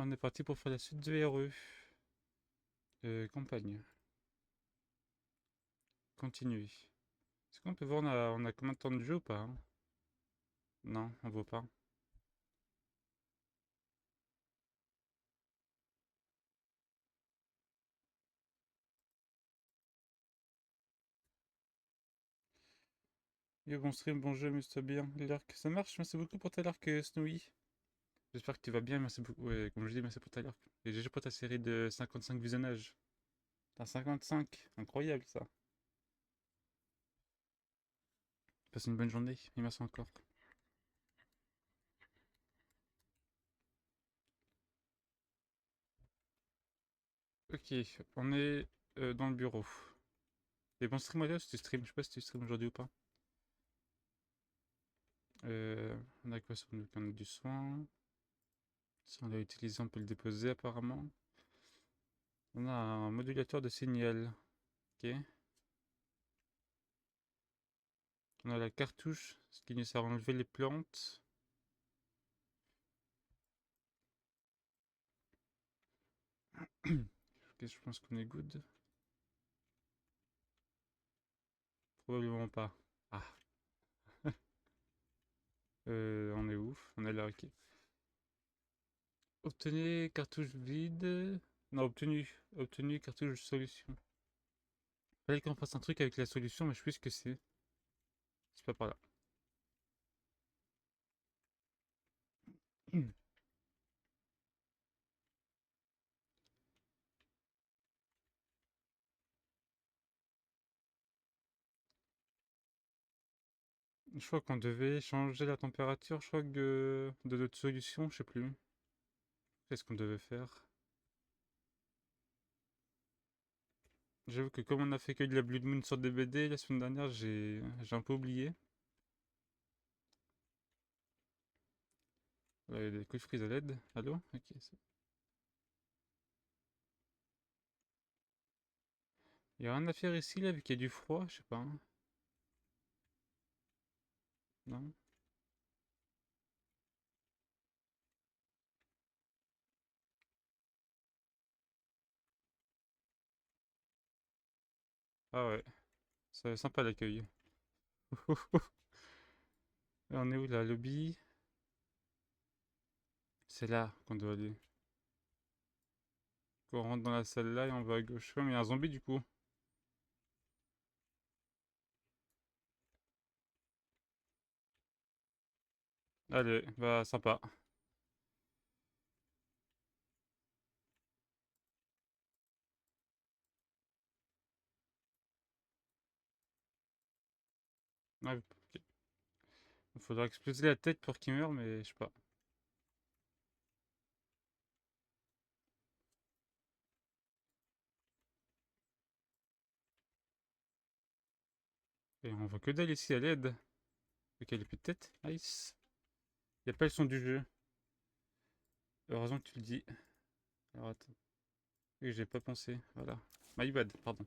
On est parti pour faire la suite de RE. Campagne. Continuer. Est-ce qu'on peut voir on a combien de temps de jeu ou pas, hein? Non, on voit pas. Yo, bon stream, bon jeu, amuse-toi bien. L'Arc, ça marche, merci beaucoup pour ta Lark, Snowy. J'espère que tu vas bien, merci beaucoup. Ouais, comme je dis, merci pour ta Lark. Et GG pour ta série de 55 visionnages. T'as 55, incroyable ça. Passe une bonne journée, et merci encore. Ok, on est dans le bureau. Et bon stream, si tu stream, je sais pas si tu stream aujourd'hui ou pas. On a quoi sur nous? On a du soin. Si on l'a utilisé, on peut le déposer apparemment. On a un modulateur de signal. Ok. On a la cartouche, ce qui nous sert à enlever les plantes. Ok, je pense qu'on est good. Probablement pas. Ah. On est ouf. On est là, ok. Obtenez cartouche vide. Non, obtenu. Obtenu cartouche solution. Fallait qu'on fasse un truc avec la solution, mais je sais ce que c'est. C'est pas par là. Je crois qu'on devait changer la température, je crois que de notre solution, je sais plus. Qu'est-ce qu'on devait faire? J'avoue que comme on a fait que de la Blood Moon sur des BD la semaine dernière, j'ai un peu oublié. Ouais, des coups de frise à l'aide. Allô? Ok. Il y a rien à faire ici là, vu qu'il y a du froid, je sais pas, hein. Non? Ah ouais, c'est sympa l'accueil. Et on est où là? Lobby? C'est là qu'on doit aller. On rentre dans la salle là et on va à gauche. Ouais, mais il y a un zombie du coup. Allez, bah sympa. Ouais, ok. Il faudra exploser la tête pour qu'il meure, mais je sais pas. Et on voit que dalle ici à l'aide. Ok, il a plus de tête. Nice. Il y a pas le son du jeu. Heureusement que tu le dis. Alors attends. Oui, j'ai pas pensé. Voilà. My bad, pardon.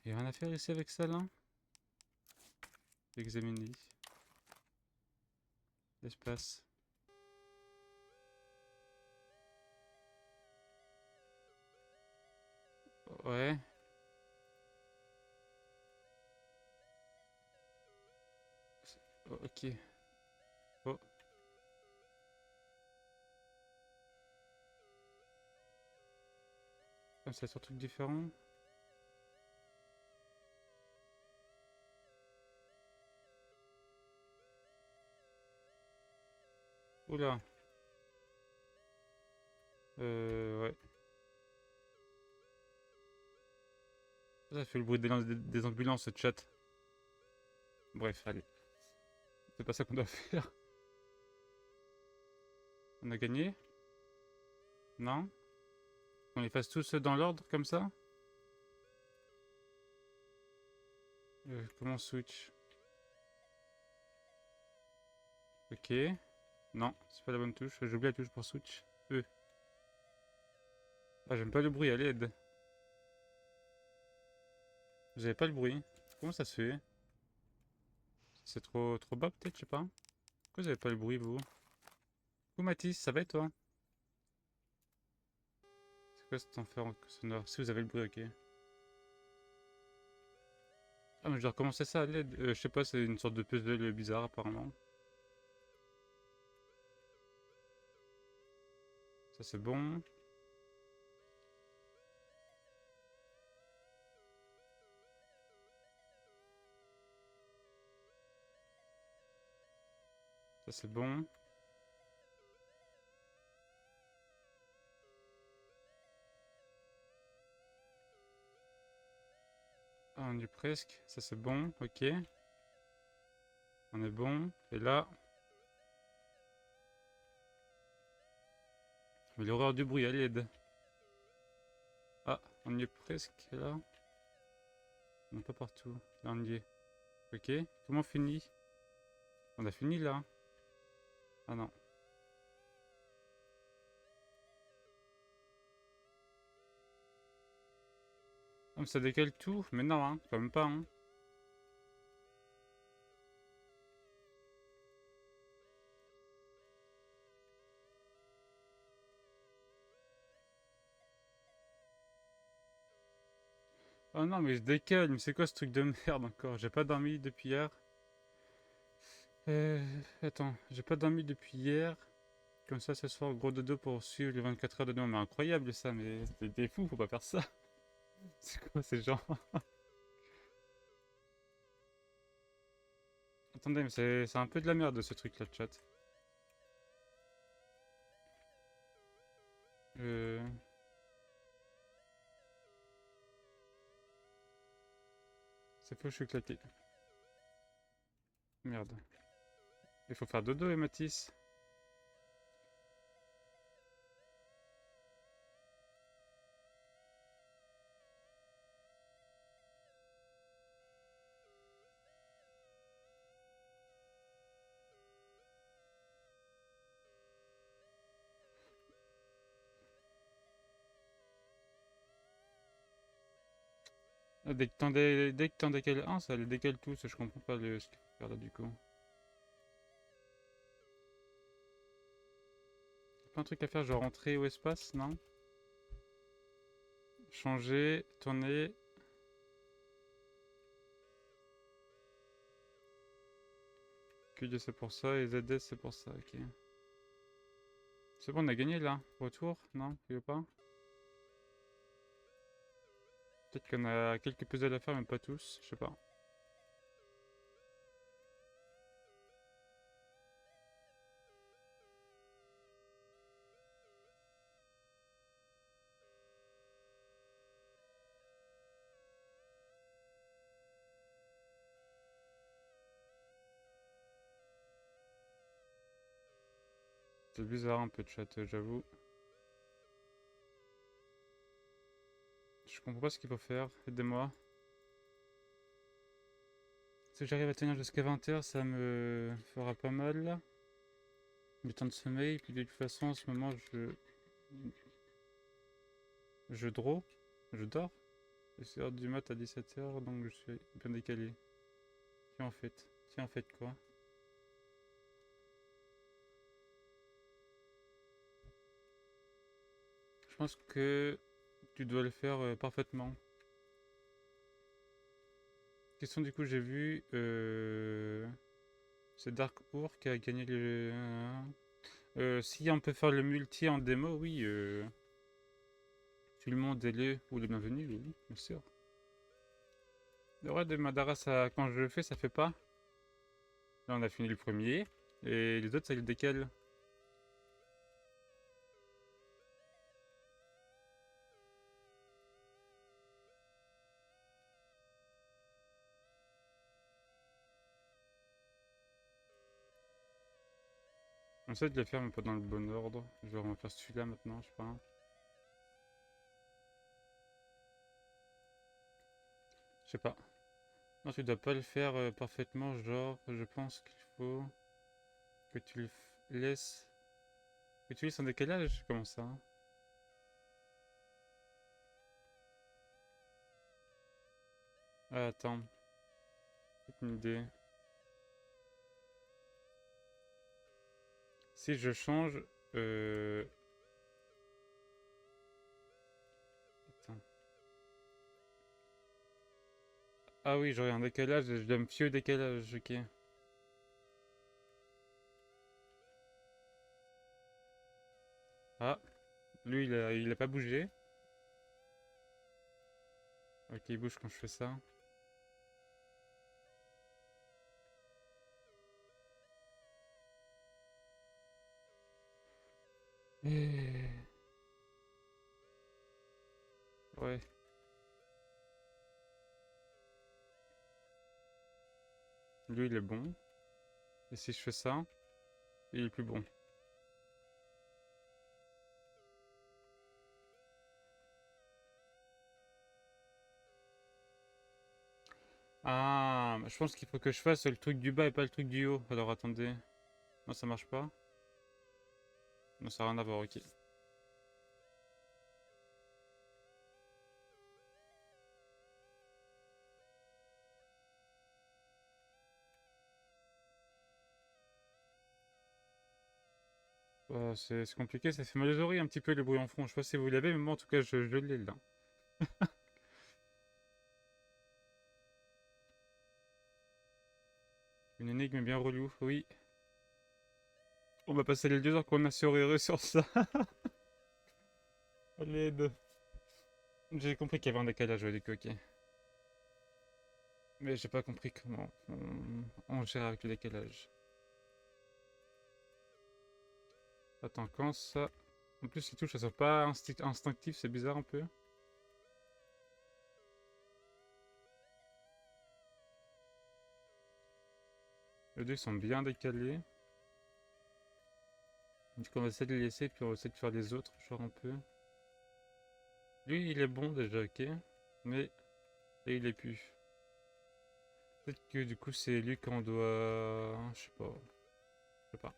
Il y a rien à faire ici avec ça là? Examiner. L'espace. Ouais. Ok. Oh. Comme ça, sur truc différent. Oula. Ouais. Ça fait le bruit des ambulances, ce chat. Bref, allez. C'est pas ça qu'on doit faire. On a gagné? Non? On les fasse tous dans l'ordre, comme ça? Comment switch? Ok. Non, c'est pas la bonne touche. J'ai oublié la touche pour switch. Ah, j'aime pas le bruit, à l'aide. Vous avez pas le bruit. Comment ça se fait? C'est trop bas, peut-être, je sais pas. Pourquoi vous avez pas le bruit, vous? Coucou Mathis, ça va et toi? C'est quoi cet enfer sonore? Si vous avez le bruit, ok. Ah mais je dois recommencer ça à l'aide. Je sais pas, c'est une sorte de puzzle bizarre apparemment. Ça c'est bon. Ça c'est bon. Ah, on y est presque. Ça c'est bon, ok. On est bon. Et là... Mais l'horreur du bruit à l'aide. Ah, on y est presque là. Non, pas partout. Là on y est. Ok. Comment on finit? On a fini là? Ah non. Ah, mais ça décale tout? Mais non, hein. Quand même pas, hein. Oh non, mais je décale. Mais c'est quoi ce truc de merde encore? J'ai pas dormi depuis hier. Attends, j'ai pas dormi depuis hier. Comme ça, ce soir, gros dodo pour suivre les 24 heures de demain. Mais incroyable ça, mais t'es fou, faut pas faire ça. C'est quoi ces gens? Attendez, mais c'est un peu de la merde ce truc là, chat. Euh... C'est faux, je suis éclaté. Merde. Il faut faire dodo, et Mathis. Ah, dès que t'en décales un, ça le décale tout. Ça, je comprends pas ce qu'il faut faire là du coup. Y'a pas un truc à faire, genre rentrer au espace, non? Changer, tourner. QD c'est pour ça et ZD c'est pour ça, ok. C'est bon, on a gagné là. Retour? Non? Tu veux pas? Peut-être qu'on a quelques puzzles à faire, mais pas tous. Je sais pas. C'est bizarre un peu de chat, j'avoue. Je comprends pas ce qu'il faut faire. Aidez-moi. Si j'arrive à tenir jusqu'à 20 h, ça me fera pas mal. Du temps de sommeil. Puis de toute façon, en ce moment, je draw. Je dors. Et c'est heure du mat à 17 h, donc je suis bien décalé. Tiens, en fait. Tiens, en fait, quoi? Je pense que tu dois le faire parfaitement. Question du coup, j'ai vu. C'est Dark Hour qui a gagné le. Si on peut faire le multi en démo, oui. Tout le monde est le ou le bienvenu, oui, bien sûr. Le roi de Madara, ça, quand je le fais, ça fait pas. Là, on a fini le premier. Et les autres, ça le décale. On essaie de les faire, mais pas dans le bon ordre. Je vais refaire celui-là maintenant, je sais pas. Je sais pas. Non, tu dois pas le faire parfaitement, genre, je pense qu'il faut que tu le laisses. Que tu laisses en décalage? Comment ça? Ah, attends. C'est une idée. si je change... Attends. Ah oui, j'aurai un décalage, je dois me fier au décalage, ok. Ah, lui il a pas bougé. Ok, il bouge quand je fais ça. Eh, ouais. Lui il est bon. Et si je fais ça, il est plus bon. Ah, je pense qu'il faut que je fasse le truc du bas et pas le truc du haut. Alors attendez. Non, ça marche pas. Non, ça n'a rien à voir, ok. C'est compliqué, ça fait mal aux oreilles un petit peu le bruit en fond. Je sais pas si vous l'avez, mais moi en tout cas je l'ai là. Une énigme bien relou, oui. On va passer les 2 heures qu'on a sur ça. Oh, l'aide. J'ai compris qu'il y avait un décalage, ouais, du coup, ok. Mais j'ai pas compris comment on gère avec le décalage. Attends, quand ça... En plus, les touches, elles sont pas instinctives, c'est bizarre un peu. Les deux sont bien décalés. Du coup, on va essayer de les laisser, puis on va essayer de faire les autres, genre un peu. Lui, il est bon déjà, ok. Mais là, il est plus. Peut-être que du coup, c'est lui qu'on doit... Je sais pas. Je sais pas.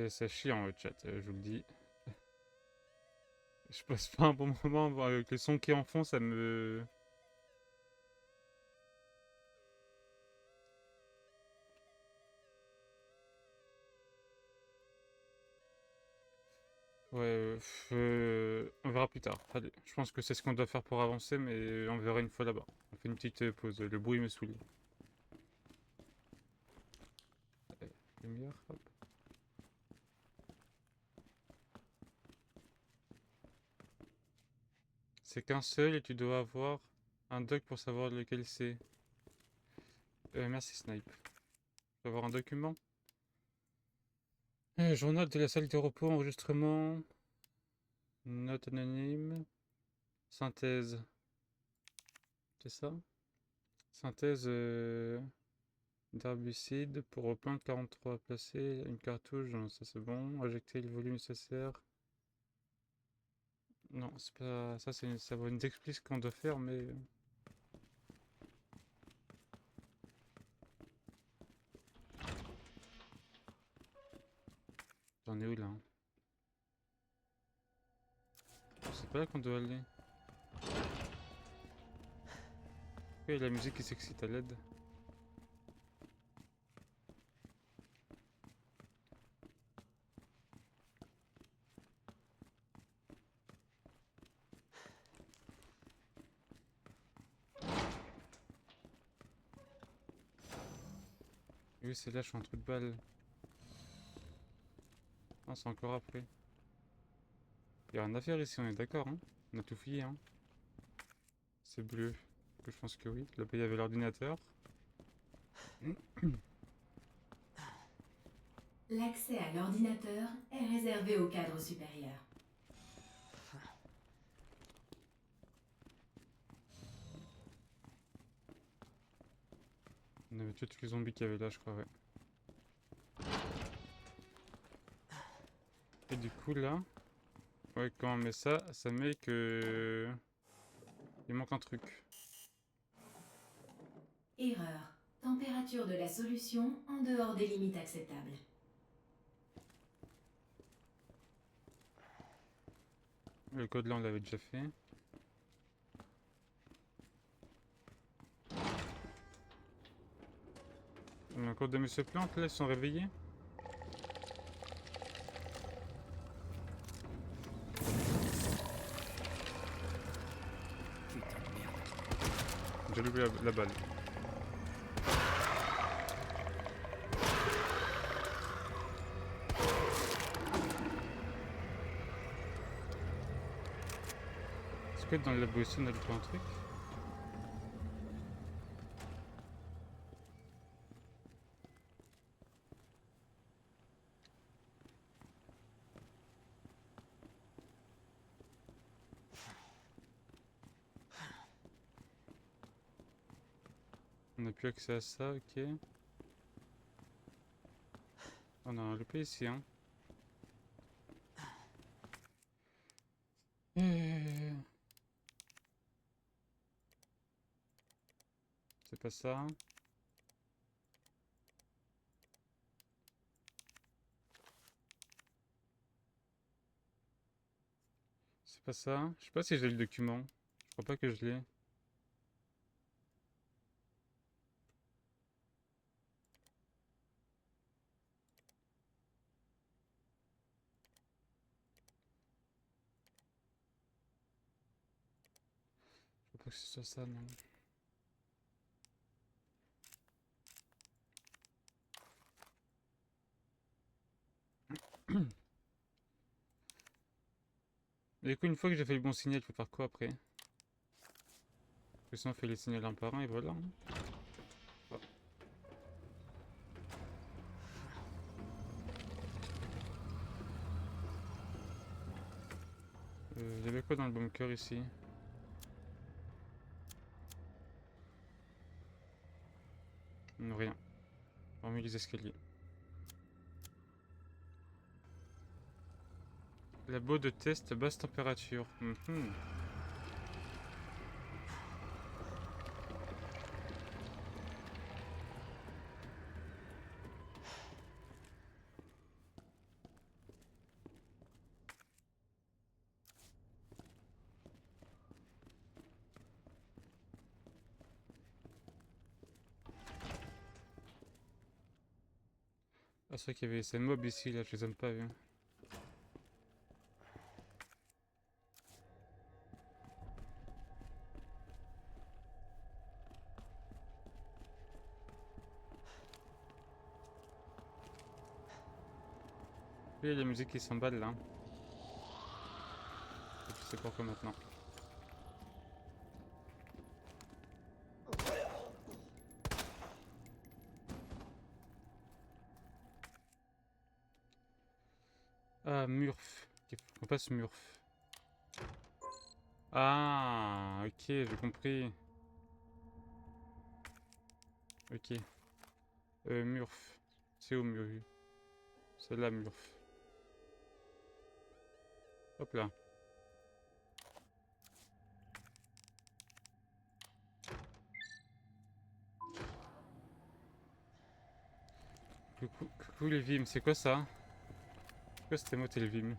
C'est chiant le chat, je vous le dis. Je passe pas un bon moment avec les sons qui en font, ça me... Ouais, on verra plus tard. Allez, je pense que c'est ce qu'on doit faire pour avancer, mais on verra une fois là-bas. On fait une petite pause. Le bruit me saoule. Allez, lumière, hop. C'est qu'un seul et tu dois avoir un doc pour savoir lequel c'est. Merci Snipe. Tu dois avoir un document. Journal de la salle de repos, enregistrement. Note anonyme. Synthèse. C'est ça? Synthèse d'herbicide pour plante 43. Placer une cartouche, non, ça c'est bon. Injecter le volume nécessaire. Non, c'est pas. Ça va nous explique ce qu'on doit faire, mais. J'en ai où là? C'est pas là qu'on doit aller. Pourquoi il y a la musique qui s'excite à l'aide? Oui, c'est là, je suis un trou de balle. Ah, c'est encore après. Il y a rien à faire ici, on est d'accord, hein? On a tout fouillé, hein? C'est bleu. Je pense que oui. Là-bas, il y avait l'ordinateur. L'accès à l'ordinateur est réservé au cadre supérieur. On avait tué tous les zombies qu'il y avait là, je crois, ouais. Et du coup, là... Ouais, quand on met ça, ça met que... Il manque un truc. Erreur. Température de la solution en dehors des limites acceptables. Le code là, on l'avait déjà fait. On a encore des monsieur plantes là, ils sont réveillés. Putain de merde. J'ai loupé la balle. Est-ce que dans le labo ici, on a loupé un truc? On n'a plus accès à ça, ok. On a un loupé ici, hein. C'est pas ça. C'est pas ça. Je sais pas si j'ai le document. Je crois pas que je l'ai. Je crois pas que ce soit ça, non. Et du coup, une fois que j'ai fait le bon signal, il faut faire quoi après? Parce que sinon, on fait les signaux un par un et voilà, hein. Il y avait quoi dans le bunker ici? Non, rien. Hormis les escaliers. Labo de test basse température. Mhm. Ah, c'est vrai qu'il y avait ces mobs ici, là, je les aime pas vus. Il y a la musique qui s'emballe là. Et tu sais pourquoi maintenant. Ah, Murph. Ok, faut qu'on passe Murph. Ah, ok, j'ai compris. Ok. Murph. C'est où Murph? C'est là Murph. Hop là. Coucou les Vim, c'est quoi ça? C'est quoi cette émote et le Vim?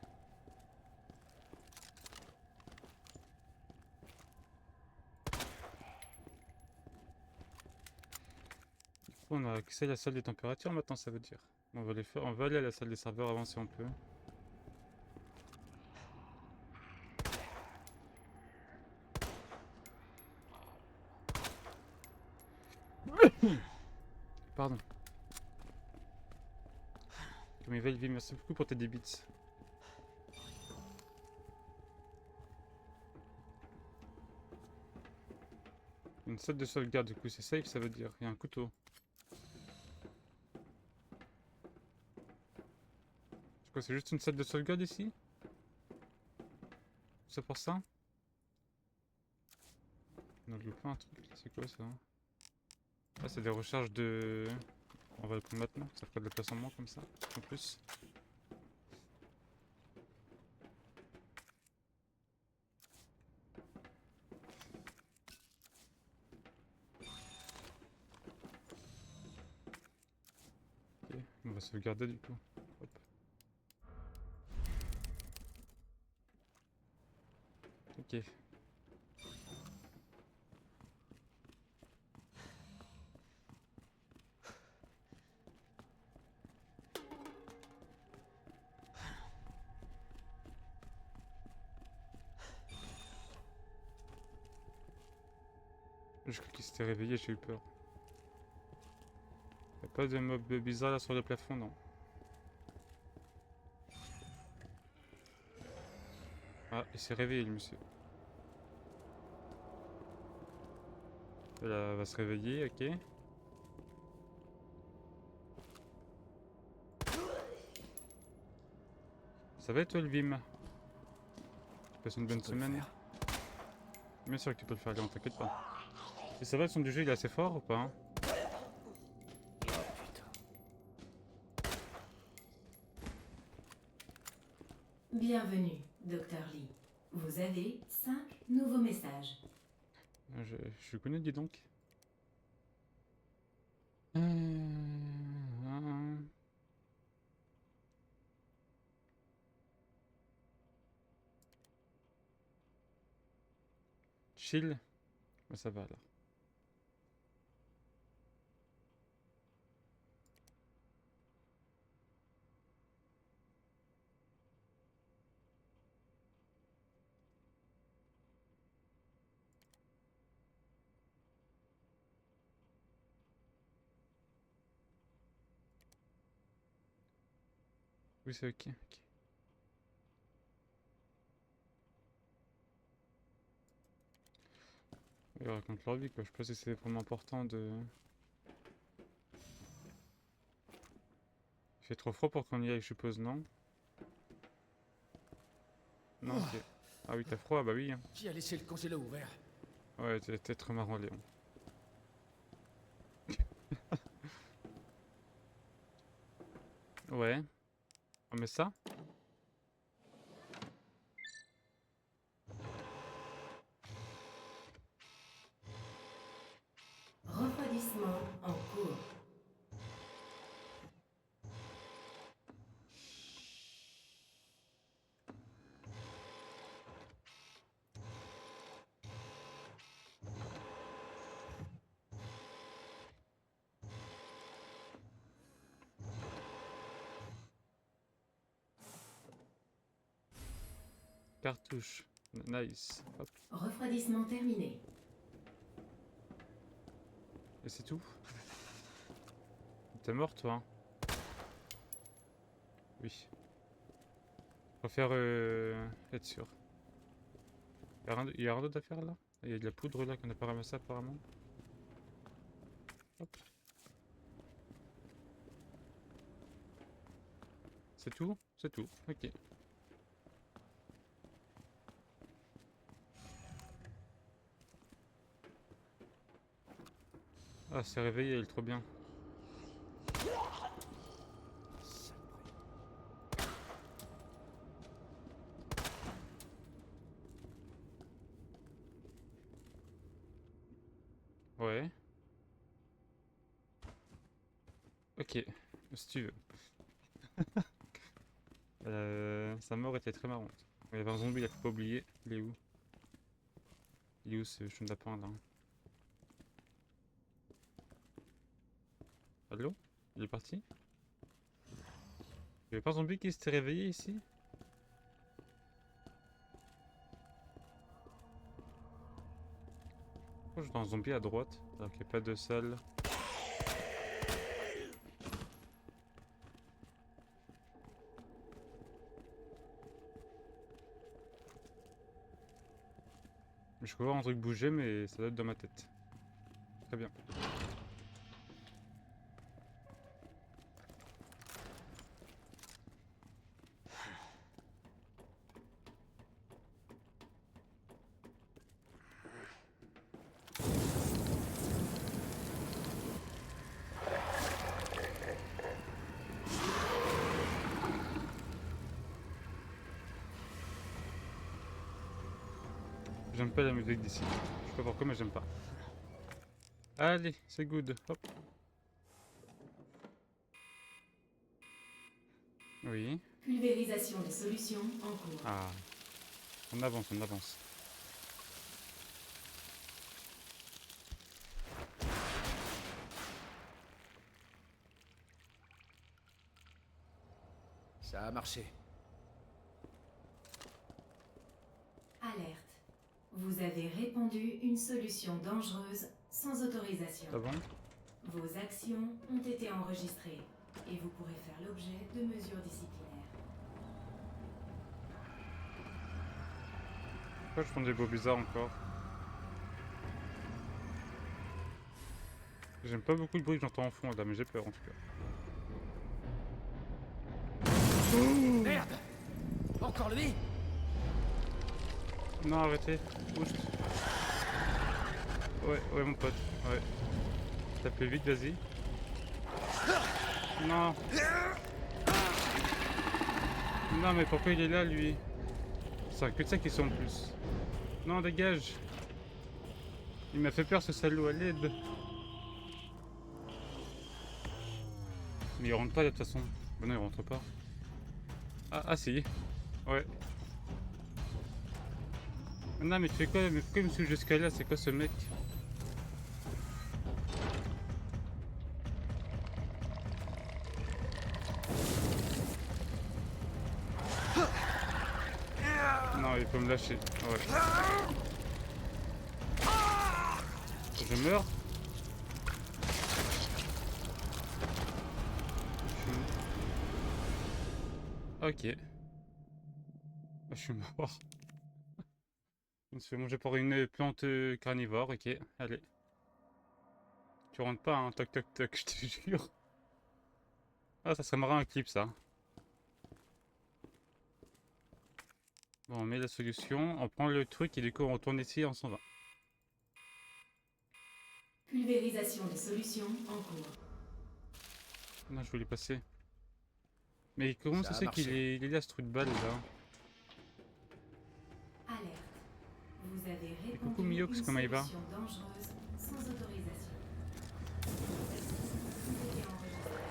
On a accès à la salle des températures maintenant, ça veut dire. On va, on va aller à la salle des serveurs avant si on peut. Pardon. Comme il va, Vim, merci beaucoup pour tes 10 bits. Une salle de sauvegarde, du coup, c'est safe, ça veut dire. Il y a un couteau. C'est quoi, c'est juste une salle de sauvegarde ici? C'est pour ça? On a loupé un truc, c'est quoi ça? Ah, c'est des recharges de... On va le prendre maintenant, ça fera de la place en moins comme ça, en plus. Ok, on va sauvegarder du coup. Hop. Ok. Je crois qu'il s'était réveillé, j'ai eu peur. Y'a pas de mob bizarre là sur le plafond, non. Ah, il s'est réveillé le monsieur. Là, va se réveiller, ok. Ça va toi le Vim? Tu passes une bonne semaine? Bien sûr que tu peux le faire, Léon, t'inquiète pas. Et ça va, le son du jeu il est assez fort ou pas hein? Bienvenue, Dr. Lee. Vous avez 5 nouveaux messages. Je connais, dis donc. Chill. Bah, ça va alors. Oui, c'est ok. Ok. Ils racontent leur vie quoi. Je sais pas si c'est vraiment important de. Il fait trop froid pour qu'on y aille, je suppose, non? Non, ok. Ah oui, t'as froid, bah oui. Hein. Qui a laissé le congélo ouvert? Ouais, t'es très marrant, Léon. Ouais. On met ça? Refroidissement en cours. Cartouche. Nice. Hop. Refroidissement terminé. Et c'est tout? T'es mort, toi? Hein? Oui. Je préfère être sûr. Y'a rien d'autre à faire là? Il y a de la poudre là qu'on n'a pas ramassé apparemment. Hop. C'est tout? C'est tout. Ok. Ah, c'est réveillé, il est trop bien. Ouais. Ok. Si tu veux. Sa mort était très marrante. Il y avait un zombie, il faut pas oublier. Il est où? Il est où ce chou de lapin là? Allô? Il est parti? Il y avait pas un zombie qui s'était réveillé ici? Pourquoi je vois un zombie à droite alors qu'il n'y a pas de salle? Je peux voir un truc bouger mais ça doit être dans ma tête. Très bien. J'aime pas la musique d'ici. Je sais pas pourquoi, mais j'aime pas. Allez, c'est good. Hop. Oui. Pulvérisation des solutions en cours. Ah. On avance, on avance. Ça a marché. Alerte. Vous avez répandu une solution dangereuse sans autorisation. Ah bon? Vos actions ont été enregistrées et vous pourrez faire l'objet de mesures disciplinaires. Pourquoi je fais des beaux bizarres encore? J'aime pas beaucoup le bruit que j'entends en fond là, mais j'ai peur en tout cas. Merde! Encore lui? Non, arrêtez. Oust. Ouais, mon pote. Ouais. Tape plus vite, vas-y. Non. Non, mais pourquoi il est là, lui? C'est un cul-de-sac qui sont en plus. Non, dégage. Il m'a fait peur, ce salaud, à l'aide. Mais il rentre pas, de toute façon. Bah non, il rentre pas. Ah si. Ouais. Non, mais tu fais quoi? Mais pourquoi il me suit jusqu'à là? C'est quoi ce mec? Non, il peut me lâcher. Ouais. Je meurs? Ok. Je suis mort. Je me suis fait manger par une plante carnivore. Ok, allez. Tu rentres pas, hein? Toc toc toc, je te jure. Ah, ça serait marrant un clip, ça. Bon, on met la solution, on prend le truc et du coup on retourne ici et on s'en va. Pulvérisation des solutions en cours. Non, je voulais passer. Mais comment ça Ça a se fait qu'il marché. est là, ce truc de balle là? Alerte. Vous avez Et coucou répandu Miox, une comment il va? solution dangereuse sans autorisation. Vos actions ont été enregistrées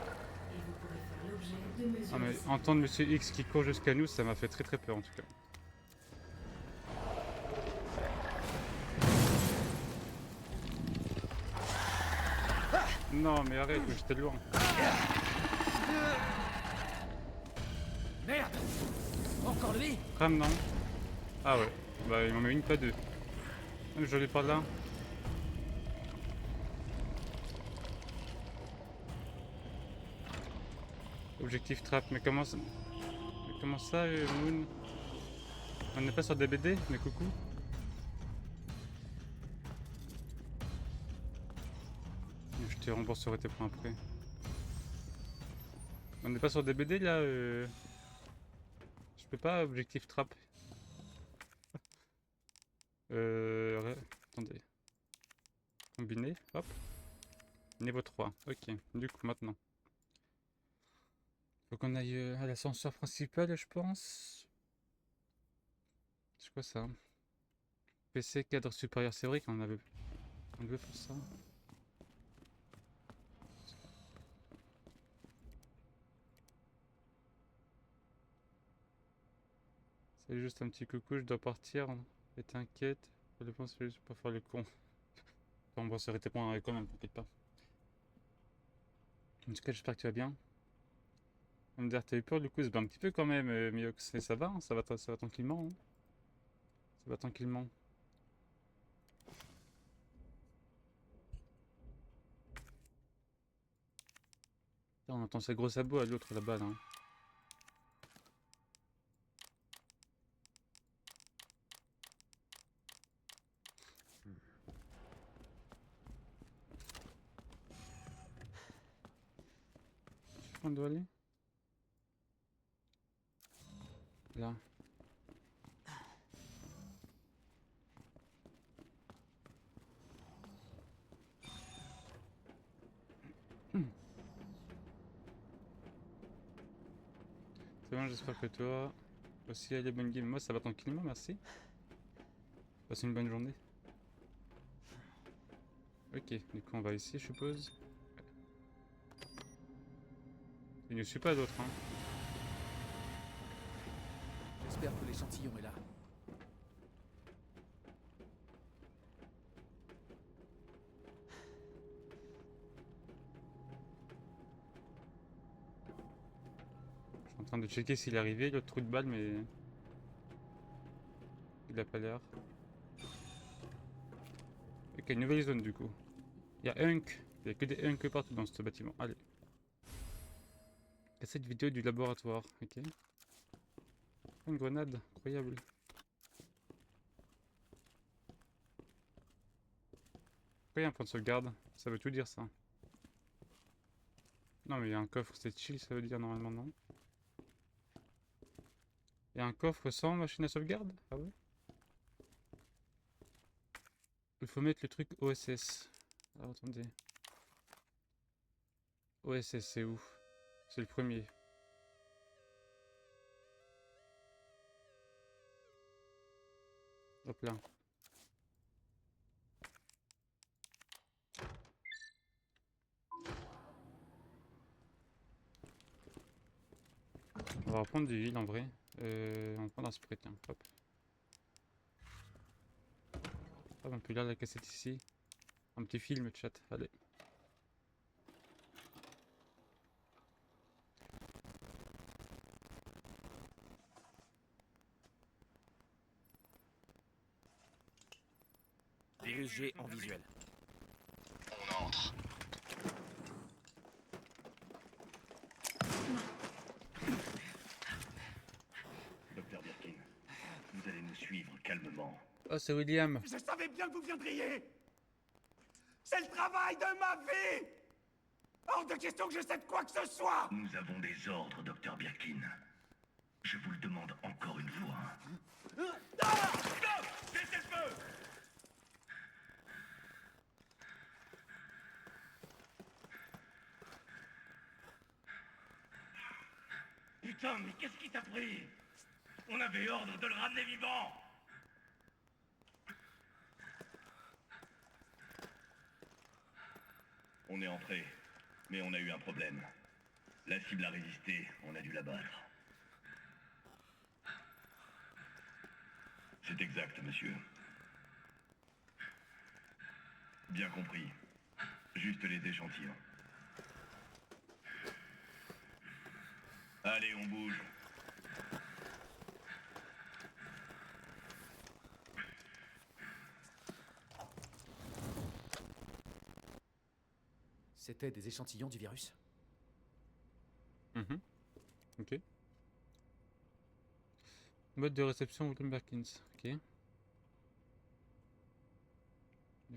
et vous pourrez faire l'objet de mesures Ah mais disciplinaires. entendre Monsieur X qui court jusqu'à nous, ça m'a fait très peur en tout cas. Non mais arrête, j'étais loin. Merde! Encore lui? Crame non? Ah ouais, bah il m'en met une pas deux. Je l'ai pas là. Objectif trap, mais comment ça, Moon? On n'est pas sur des BD, mais coucou. Je te rembourserai tes points après. On n'est pas sur des BD là Je peux pas, objectif trap. Attendez. Combiner, hop. Niveau 3, ok. Du coup, maintenant. Faut qu'on aille à l'ascenseur principal, je pense. C'est quoi ça? PC cadre supérieur, c'est vrai qu'on avait... On devait faire ça. C'est juste un petit coucou, je dois partir. Et t'inquiète. Je pense que je vais pas faire le con. On va s'arrêter pour quand même, t'inquiète pas. En tout cas, j'espère que tu vas bien. MDR, t'as eu peur du coup? C'est un petit peu quand même, Miox. Et ça va, hein, ça va tranquillement. Hein. Ça va tranquillement. Là, on entend ses gros sabots à l'autre là-bas là. On doit aller là. C'est bon, j'espère que toi aussi, allez, bonne game. Moi, ça va tranquillement, merci. Passez une bonne journée. Ok, du coup on va ici je suppose. Il ne suit pas d'autres hein. J'espère que l'échantillon est là. Je suis en train de checker s'il est arrivé, le trou de balle mais... Il a pas l'air. Ok, nouvelle zone du coup. Il y a Hunk. Il y a que des Hunk partout dans ce bâtiment. Allez. Et cette vidéo du laboratoire. Ok. Une grenade. Incroyable. Pourquoi il y a un point de sauvegarde? Ça veut tout dire ça. Non mais il y a un coffre, c'est chill, ça veut dire normalement non. Il y a un coffre sans machine à sauvegarde? Ah ouais? Il faut mettre le truc OSS. Alors attendez. OSS c'est où? C'est le premier. Hop là. On va reprendre du heal en vrai. On va prendre un spray, tiens. Hop. Hop, on peut lire la cassette ici. Un petit film, chat. Allez. Virus G en visuel. On entre. Docteur Birkin, vous allez nous suivre calmement. Oh, c'est William. Je savais bien que vous viendriez. C'est le travail de ma vie. Hors de question que je cède quoi que ce soit. Nous avons des ordres, Docteur Birkin. Je vous le demande encore une fois. Ah, stop. Cessez le feu. Putain, mais qu'est-ce qui t'a pris? On avait ordre de le ramener vivant. On est entré, mais on a eu un problème. La cible a résisté, on a dû la battre. C'est exact, monsieur. Bien compris. Juste les échantillons. Allez, on bouge. C'était des échantillons du virus. Mhm. Ok. Mode de réception William Birkins. Ok. Une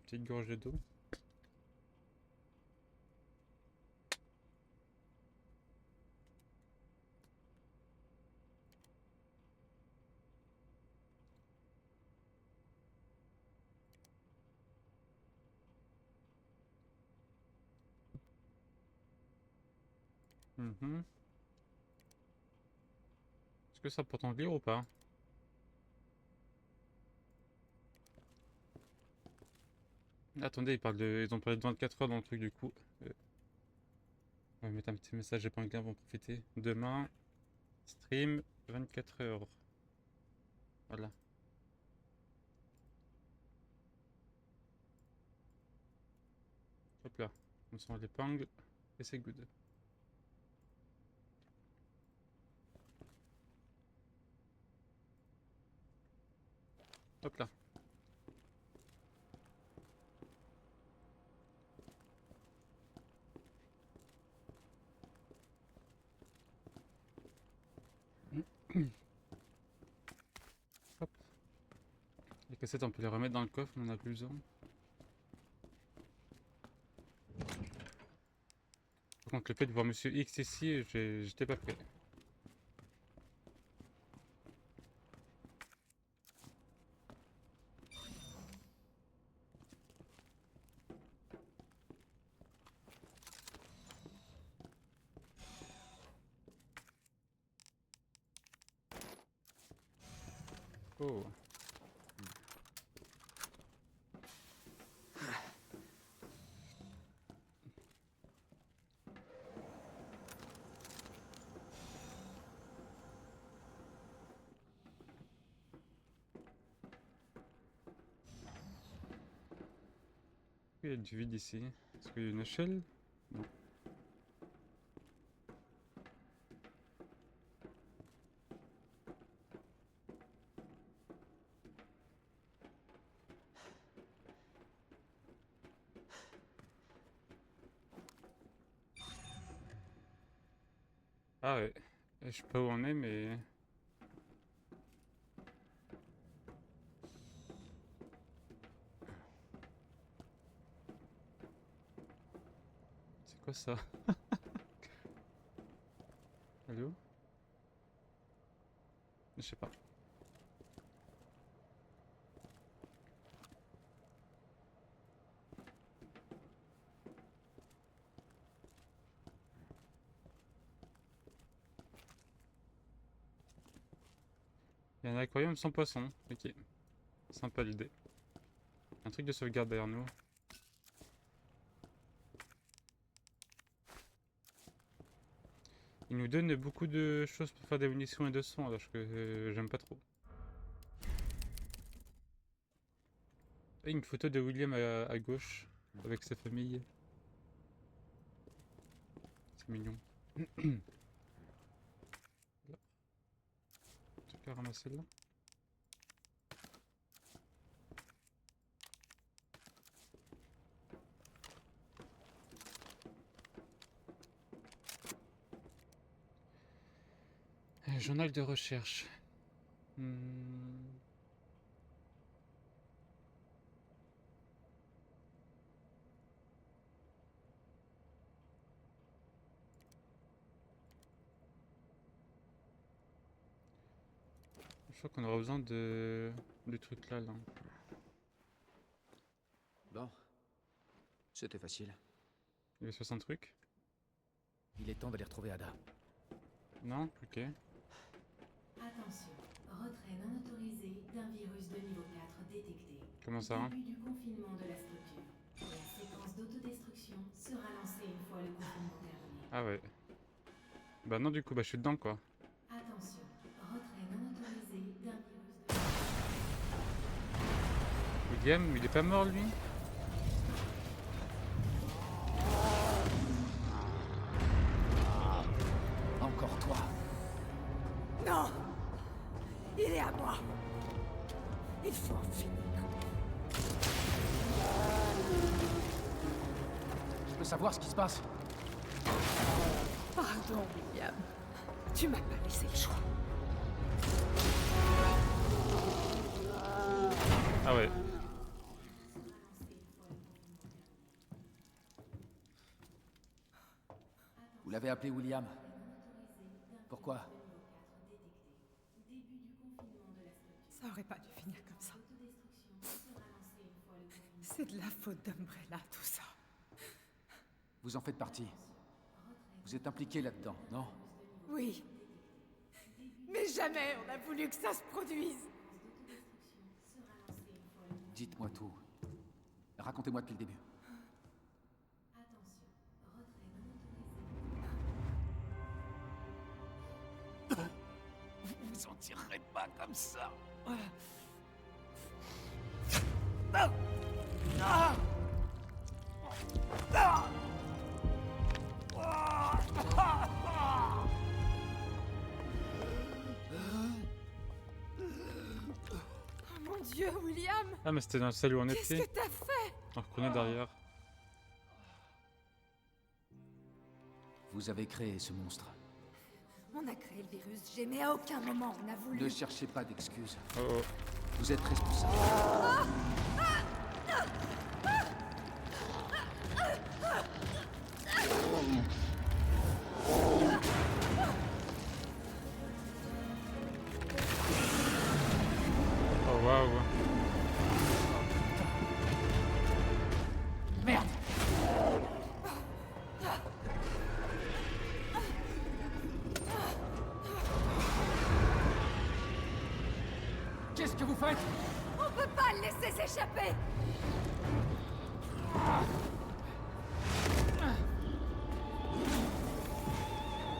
petite gorgée d'eau. Mhm. Est-ce que ça porte en lire ou pas? Attendez, ils ont parlé de 24 heures dans le truc du coup. On va mettre un petit message épinglé avant de profiter. Demain, stream 24 heures. Voilà. Hop là. On sent l'épingle et c'est good. Hop là. Hop. Les cassettes, on peut les remettre dans le coffre, on en a plus besoin. Par contre, le fait de voir Monsieur X ici, j'étais pas prêt. Oh. y a du vide ici. Est-ce qu'il y a une échelle? Non. Ah ouais. Je sais pas où on est, mais... C'est quoi ça? Allô? Je sais pas. Il y a un aquarium sans poisson. Ok. Sympa l'idée. Un truc de sauvegarde derrière nous. Il nous donne beaucoup de choses pour faire des munitions et de sang, alors que j'aime pas trop. Et une photo de William à gauche, avec sa famille. C'est mignon. Là. Tu peux ramasser là. Journal de recherche. Je crois qu'on aura besoin du truc là. Bon. C'était facile. Il y avait 60 trucs. Il est temps d'aller retrouver Ada. Non? Ok. Attention, retrait non autorisé d'un virus de niveau 4 détecté. Comment ça, hein? Début du confinement de la structure. La séquence d'autodestruction sera lancée une fois le confinement terminé. Ah ouais. Bah non, du coup, bah je suis dedans quoi. Attention, retrait non autorisé d'un virus de... William, il est pas mort lui? Encore toi. Non! Il est à moi! Il faut en finir. Je peux savoir ce qui se passe? Pardon, William. Tu m'as pas laissé le choix. Ah ouais. Vous l'avez appelé William? Pourquoi? Ça aurait pas dû finir comme ça. C'est de la faute d'Umbrella, tout ça. Vous en faites partie. Vous êtes impliqué là-dedans, non? Oui. Mais jamais on a voulu que ça se produise. Dites-moi tout. Racontez-moi depuis le début. Vous vous en tirerez pas comme ça. Oh mon Dieu, William! Ah mais c'était dans celle où on Qu'est-ce était. que t'as fait? On reconnaît derrière. Vous avez créé ce monstre. On a créé le virus, mais à aucun moment on a voulu... Ne cherchez pas d'excuses. Oh oh. Vous êtes responsable. Oh waouh. Merde! Qu'est-ce que vous faites? On peut pas le laisser s'échapper!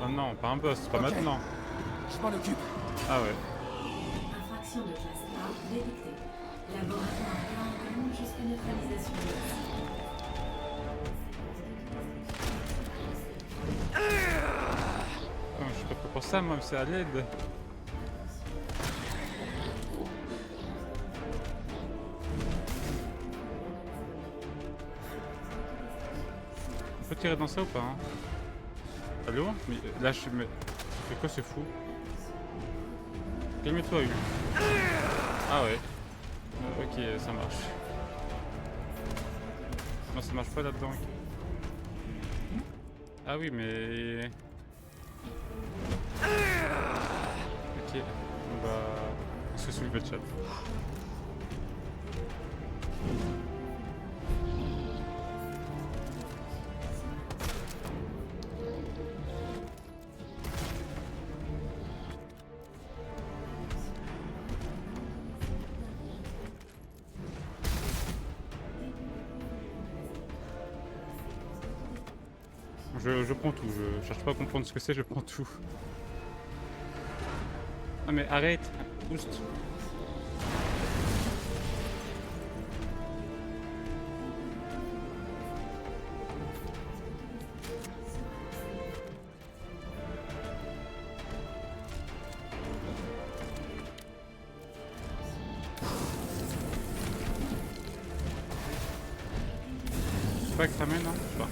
Oh non, pas un boss, pas Ok. maintenant. Je m'en occupe. Ah ouais. Infraction de classe A détectée. Laboratoire plan jusqu'à neutralisation de la cible. pour ça, moi, c'est à l'aide. On peut tirer dans ça ou pas hein? Allô? Mais là, je me... C'est quoi ce fou? Calme-toi, Ulu. Ah ouais. Ok, ça marche. Non, ça marche pas là-dedans. Ah oui, mais... Ok, on va se soulever le chat. Je prends tout, je cherche pas à comprendre ce que c'est, je prends tout. Ah mais arrête, boost. C'est pas que ça mène, hein, je sais pas.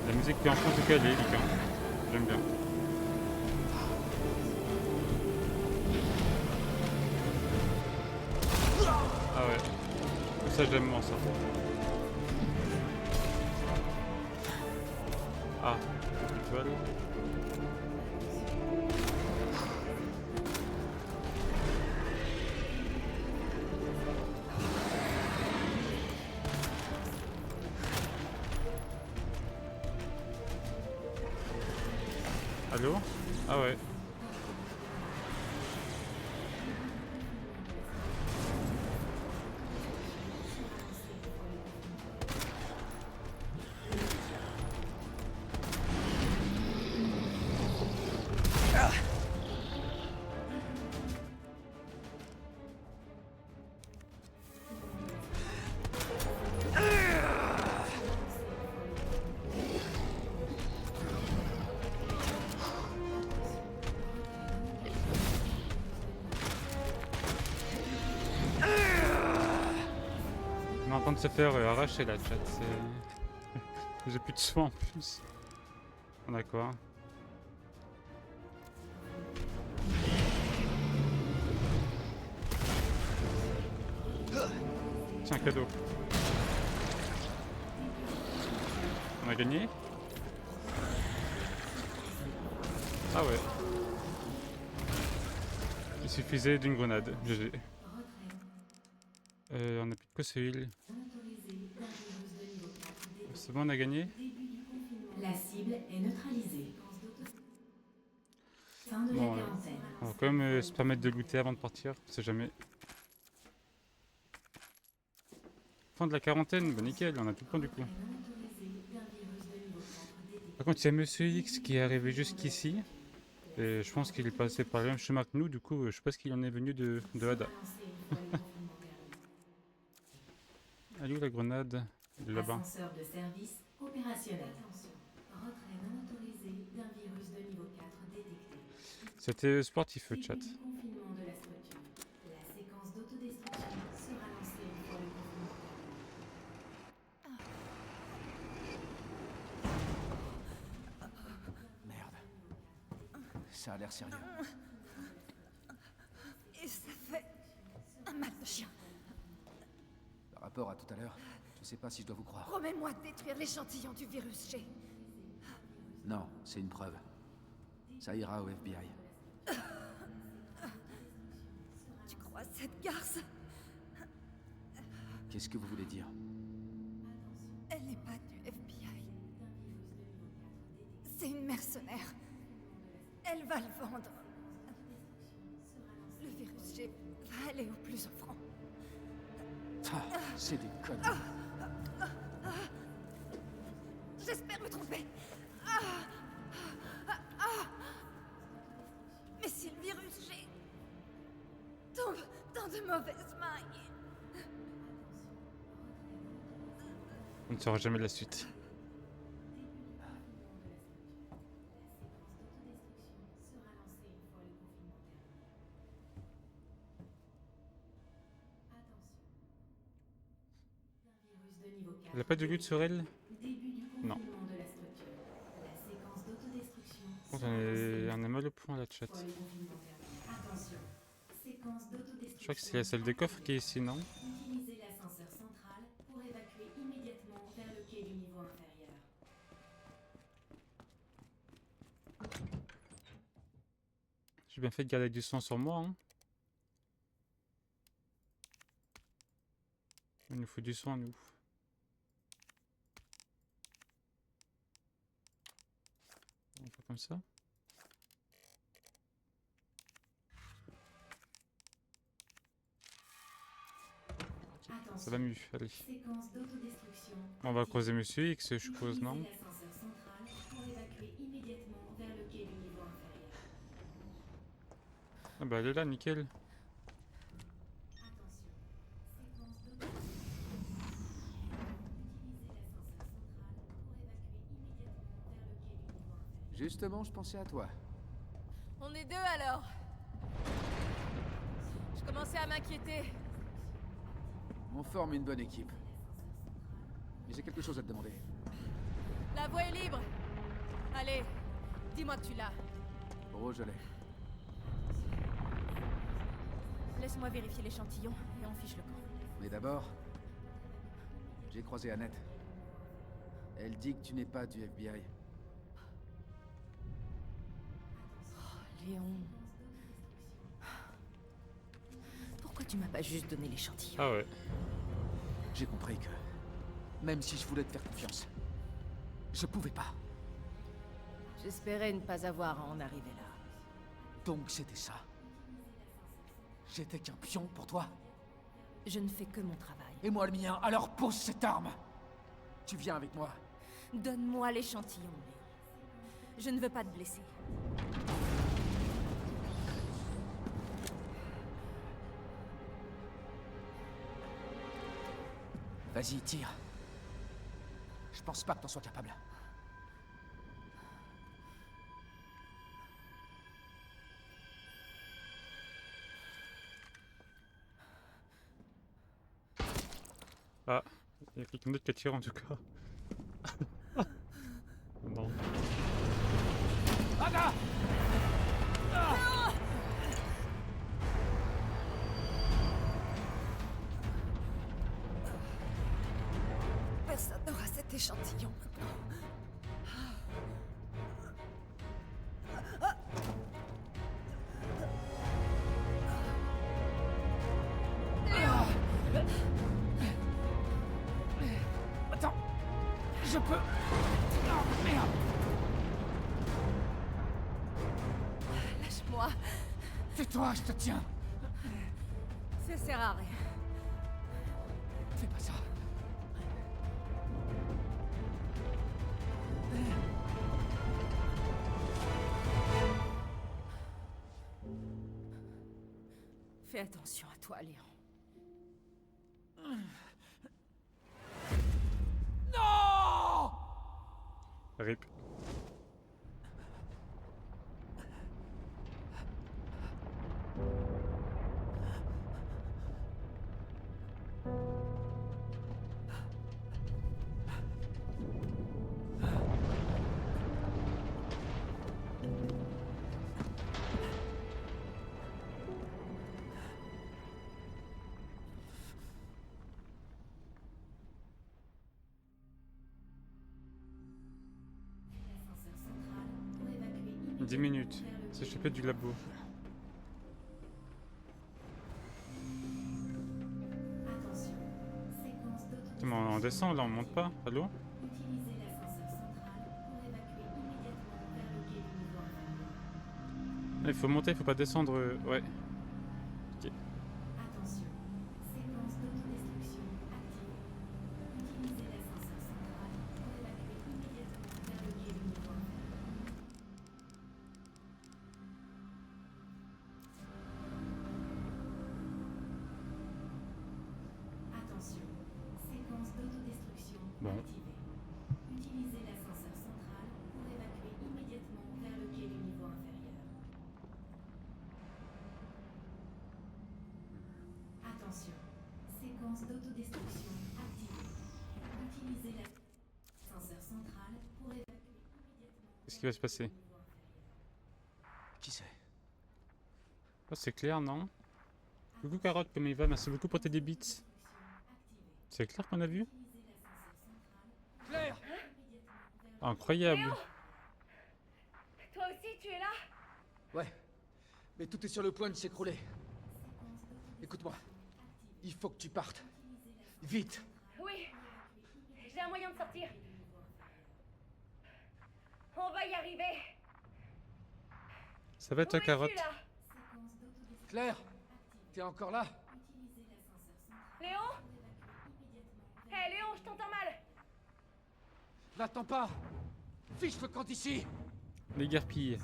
La musique qui est en fond, en tout cas, elle est épique, hein. J'aime bien. Ah ouais. Ça, j'aime moins ça. Ah, étoile. Allô? Ah ouais. On est en train de se faire arracher la chat, c'est... J'ai plus de soin en plus. On a quoi? Tiens, cadeau. On a gagné? Ah ouais. Il suffisait d'une grenade. GG. On a plus de cosséile. C'est bon, on a gagné? La cible est neutralisée. Fin de Bon, la quarantaine. on va quand même se permettre de looter avant de partir, on sait jamais. Fin de la quarantaine, bah nickel, on a tout le temps du coup. Par contre, il y a Monsieur X qui est arrivé jusqu'ici. Et je pense qu'il est passé par le même chemin que nous, du coup, je sais pas ce qu'il en est venu de Ada. Elle est où la grenade? Elle est là-bas. Ascenseur de service opérationnel. Attention. Retrait non autorisé d'un virus de niveau 4 détecté. C'était sportif, le chat. Confinement de la structure. La séquence d'autodestruction sera lancée une fois le confinement terminé. Merde. Ça a l'air sérieux. Et ça fait un mal de chien. Par rapport à tout à l'heure, je sais pas si je dois vous croire. Promets-moi de détruire l'échantillon du virus G. Non, c'est une preuve. Ça ira au FBI. Tu crois cette garce? Qu'est-ce que vous voulez dire? Elle n'est pas du FBI. C'est une mercenaire. Elle va le vendre. Le virus G va aller au plus offrant. Ah, c'est des conneries. J'espère me tromper. de mauvaises mains. On ne saura jamais la suite. Elle a pas de lutte sur elle? Non. Bon, j'en ai un mal au point là, chat. Je crois que c'est la salle de coffre qui est ici, non? Utilisez l'ascenseur central pour évacuer immédiatement vers le quai du niveau inférieur. J'ai bien fait de garder du sang sur moi, hein. Il nous faut du sang, nous. On fait comme ça. Ça va mieux, allez. Séquence d'autodestruction. On va croiser Monsieur X, je suppose, non? Utilisez l'ascenseur central pour évacuer immédiatement vers le quai du niveau inférieur. Ah bah elle est là, nickel. Attention. Séquence d'autodestruction. Utilisez l'ascenseur central pour évacuer immédiatement vers le quai du niveau inférieur. Justement, je pensais à toi. On est deux alors. Je commençais à m'inquiéter. On forme une bonne équipe. Mais j'ai quelque chose à te demander. La voie est libre. Allez, dis-moi que tu l'as. Oh, je l'ai. Laisse-moi vérifier l'échantillon et on fiche le camp. Mais d'abord, j'ai croisé Annette. Elle dit que tu n'es pas du FBI. Léon. Pourquoi tu m'as pas juste donné l'échantillon? Ah ouais. J'ai compris que, même si je voulais te faire confiance, je pouvais pas. J'espérais ne pas avoir à en arriver là. Donc c'était ça. J'étais qu'un pion pour toi. Je ne fais que mon travail. Et moi le mien, alors pose cette arme. Tu viens avec moi. Donne-moi l'échantillon, Léon. Je ne veux pas te blesser. Vas-y, tire. Je pense pas que t'en sois capable. Ah, il y a quelqu'un d'autre qui a tiré en tout cas. Non. Ada! Personne n'aura cet échantillon maintenant. Attends! Je peux... Oh, merde! Lâche-moi. Tais-toi, je te tiens! Ça sert à rien. Fais pas ça. Fais attention à toi, Léon. Non! RIP. L'ascenseur central pour évacuer immédiatement 10 minutes. vers le quai S'échapper du labo. Attention. Séquence d'autodestruction. Mais on descend là, on monte pas. Allô? Utilisez l'ascenseur central pour évacuer immédiatement vers le quai du niveau inférieur. Il faut monter, il faut pas descendre. Ouais. Attention. Séquence d'autodestruction activée. Utilisez l'ascenseur central pour évacuer immédiatement vers le quai du niveau inférieur. Attention, séquence d'autodestruction activée. Utilisez l'ascenseur central pour évacuer immédiatement. Qu'est-ce qui va se passer? Qui c'est? Oh, c'est clair, non? Coucou Carotte, comment il va? Merci beaucoup pour tes 10 bits. C'est clair qu'on a vu? Claire! Incroyable. Toi aussi, tu es là? Ouais. Mais tout est sur le point de s'écrouler. Écoute-moi. Il faut que tu partes. Vite! Oui. J'ai un moyen de sortir. On va y arriver. Ça va Où toi es-tu, Carotte? là? Claire! T'es encore là? Léon? Hé, Léon, je t'entends mal. N'attends pas! Fiche le camp d'ici! Les guerpilles.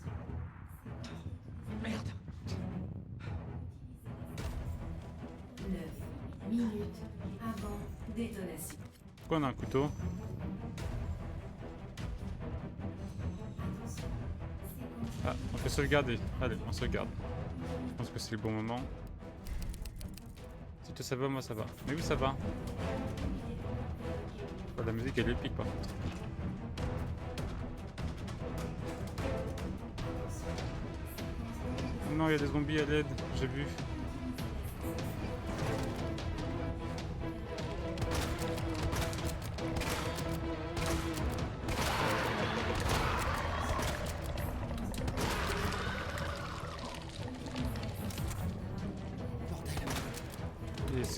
Merde! 9 minutes avant détonation. Pourquoi on a un couteau? Attention, séquence Ah, on peut sauvegarder. Allez, on sauvegarde. Je pense que c'est le bon moment. Si toi ça va, moi ça va. Mais oui, ça va. Oh, la musique elle est épique par contre. Non, il y a des zombies à l'aide, j'ai vu.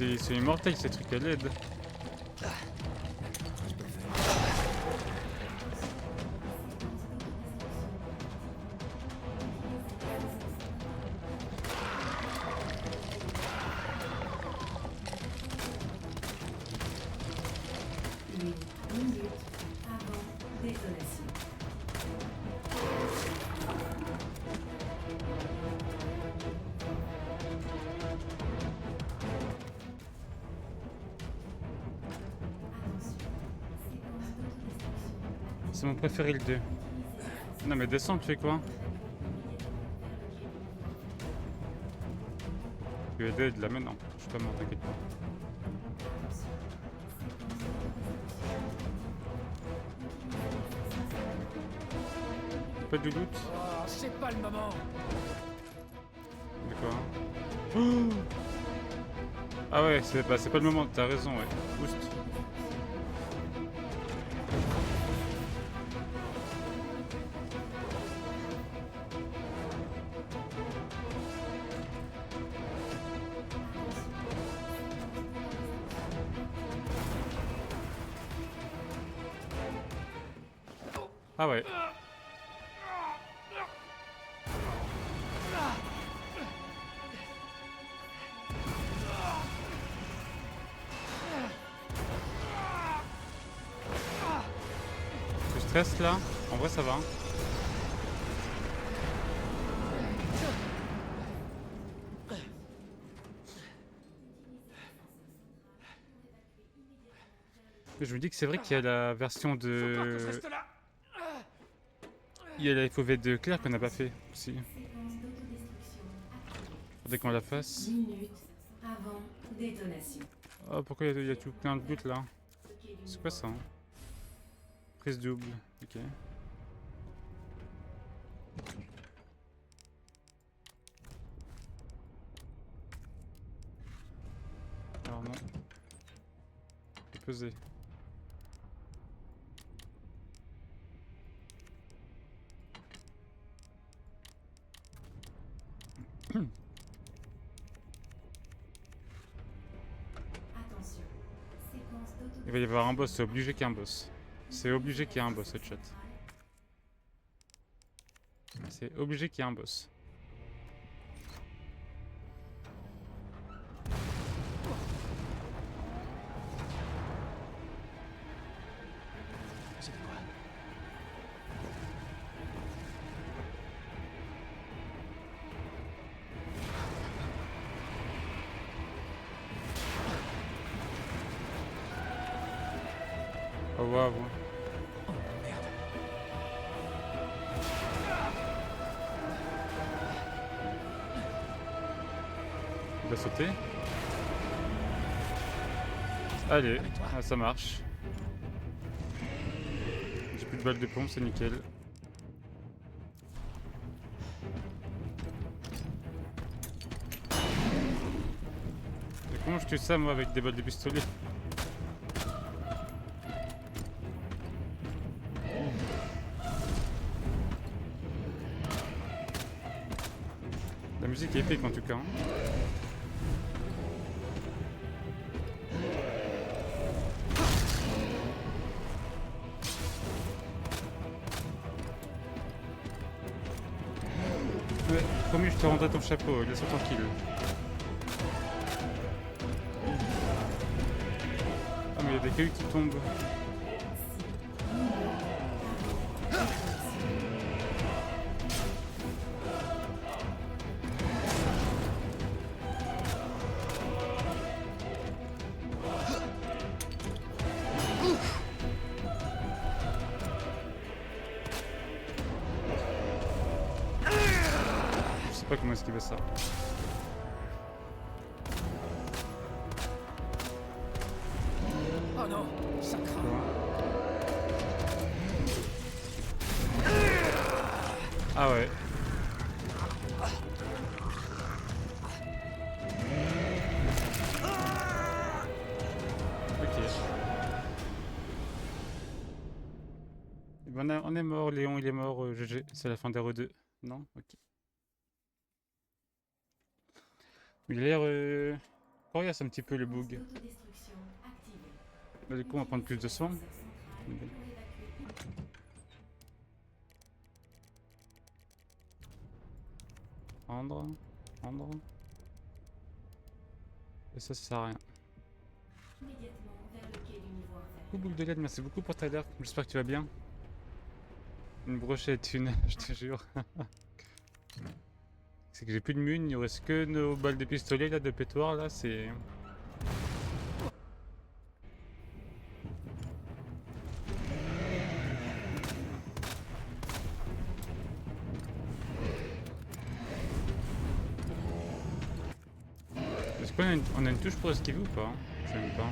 Et c'est immortel ces trucs à l'aide. une minute avant détonation. Attention, séquence d'autodestruction. C'est mon préféré le 2. Non mais descends, tu fais quoi? Tu es dead là maintenant. Je suis pas mort, t'inquiète pas. Pas de loot? Oh, c'est pas le moment! D'accord. Oh, ah ouais, c'est pas le moment, t'as raison, ouais. Boost. Ah ouais. Tu stresses là? En vrai ça va. Je me dis que c'est vrai qu'il y a la version Faut pas que je de... reste là. Il y a la FOV de Claire qu'on n'a pas fait aussi. Séquence d'autodestruction activée. Faudrait qu'on la fasse. Minute avant détonation. Oh pourquoi il y a tout plein de buts là? C'est quoi ça hein? Prise double, ok. Alors non. Faut peser. Attention, séquence d'autodestruction. Il va y avoir un boss, c'est obligé qu'il y ait un boss. C'est obligé qu'il y ait un boss, headshot. C'est obligé qu'il y ait un boss. C'était quoi? Oh waouh. Oh merde! Il va sauter. Allez, Avec toi. ah, ça marche. J'ai plus de balles de pompe, c'est nickel. Et comment je tue ça moi avec des balles de pistolet? La musique est épique en tout cas. Hein. Ouais, promis, je te rendrai ton chapeau, laisse-moi tranquille. Ah mais il y a des cailloux qui tombent. Je sais pas comment esquiver ça. Oh non, ça craint. Ah ouais. Ok. Eh ben, on est mort, Léon il est mort, GG, c'est la fin d'Hero 2. Non? Ok. Il a l'air coriace un petit peu le bug. D'autodestruction activée. Bah, du coup on va prendre plus de soins. Pour évacuer. Prendre. Et ça sert à rien. Immédiatement vers le quai du niveau inférieur. Coucou boule de LED, merci beaucoup pour ta alerte, j'espère que tu vas bien. Une brochette, une, je te jure. C'est que j'ai plus de mun, il ne reste que nos balles de pistolet là, de pétoire là, c'est... Est-ce qu'on a une touche pour esquiver ou pas? Je sais même pas.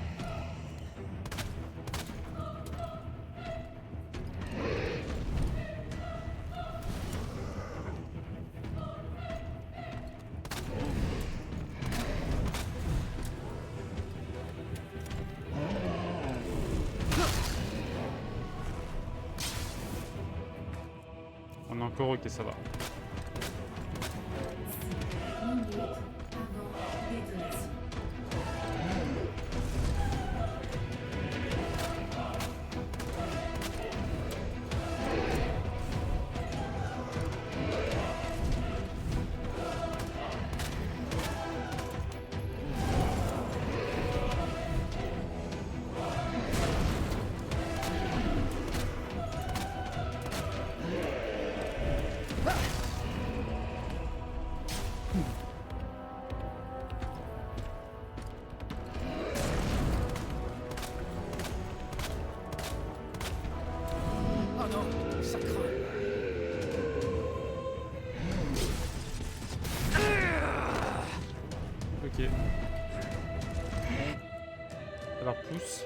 On est encore ok, ça va. Minute avant détonation. Oh non, ça craint. Ok. Alors pousse.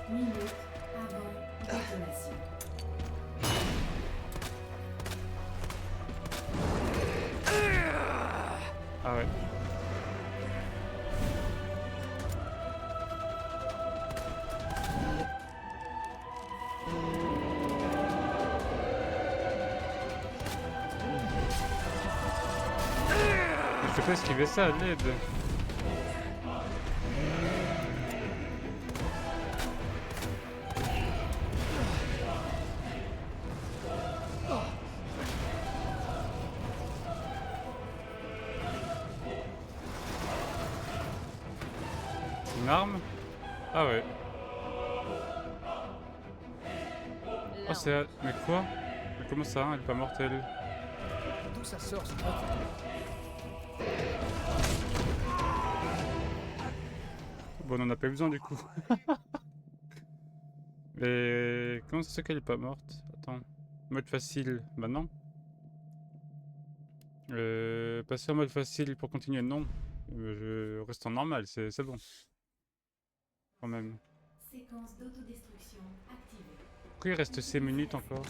Minute avant détonation. Ah ouais. Je peux pas esquiver ça à l'aide. Une arme? Ah ouais. Oh c'est... Mais quoi? Mais comment ça? Elle est pas mortelle? D'où ça sort ce truc? Bon, on en a pas eu besoin du coup. Mais comment ça se fait qu'elle est pas morte? Attends. Mode facile. Bah non. Passer en mode facile pour continuer. Non. Je reste en normal, c'est bon. Quand même. Séquence d'autodestruction activée. Pourquoi il reste 6 minutes encore?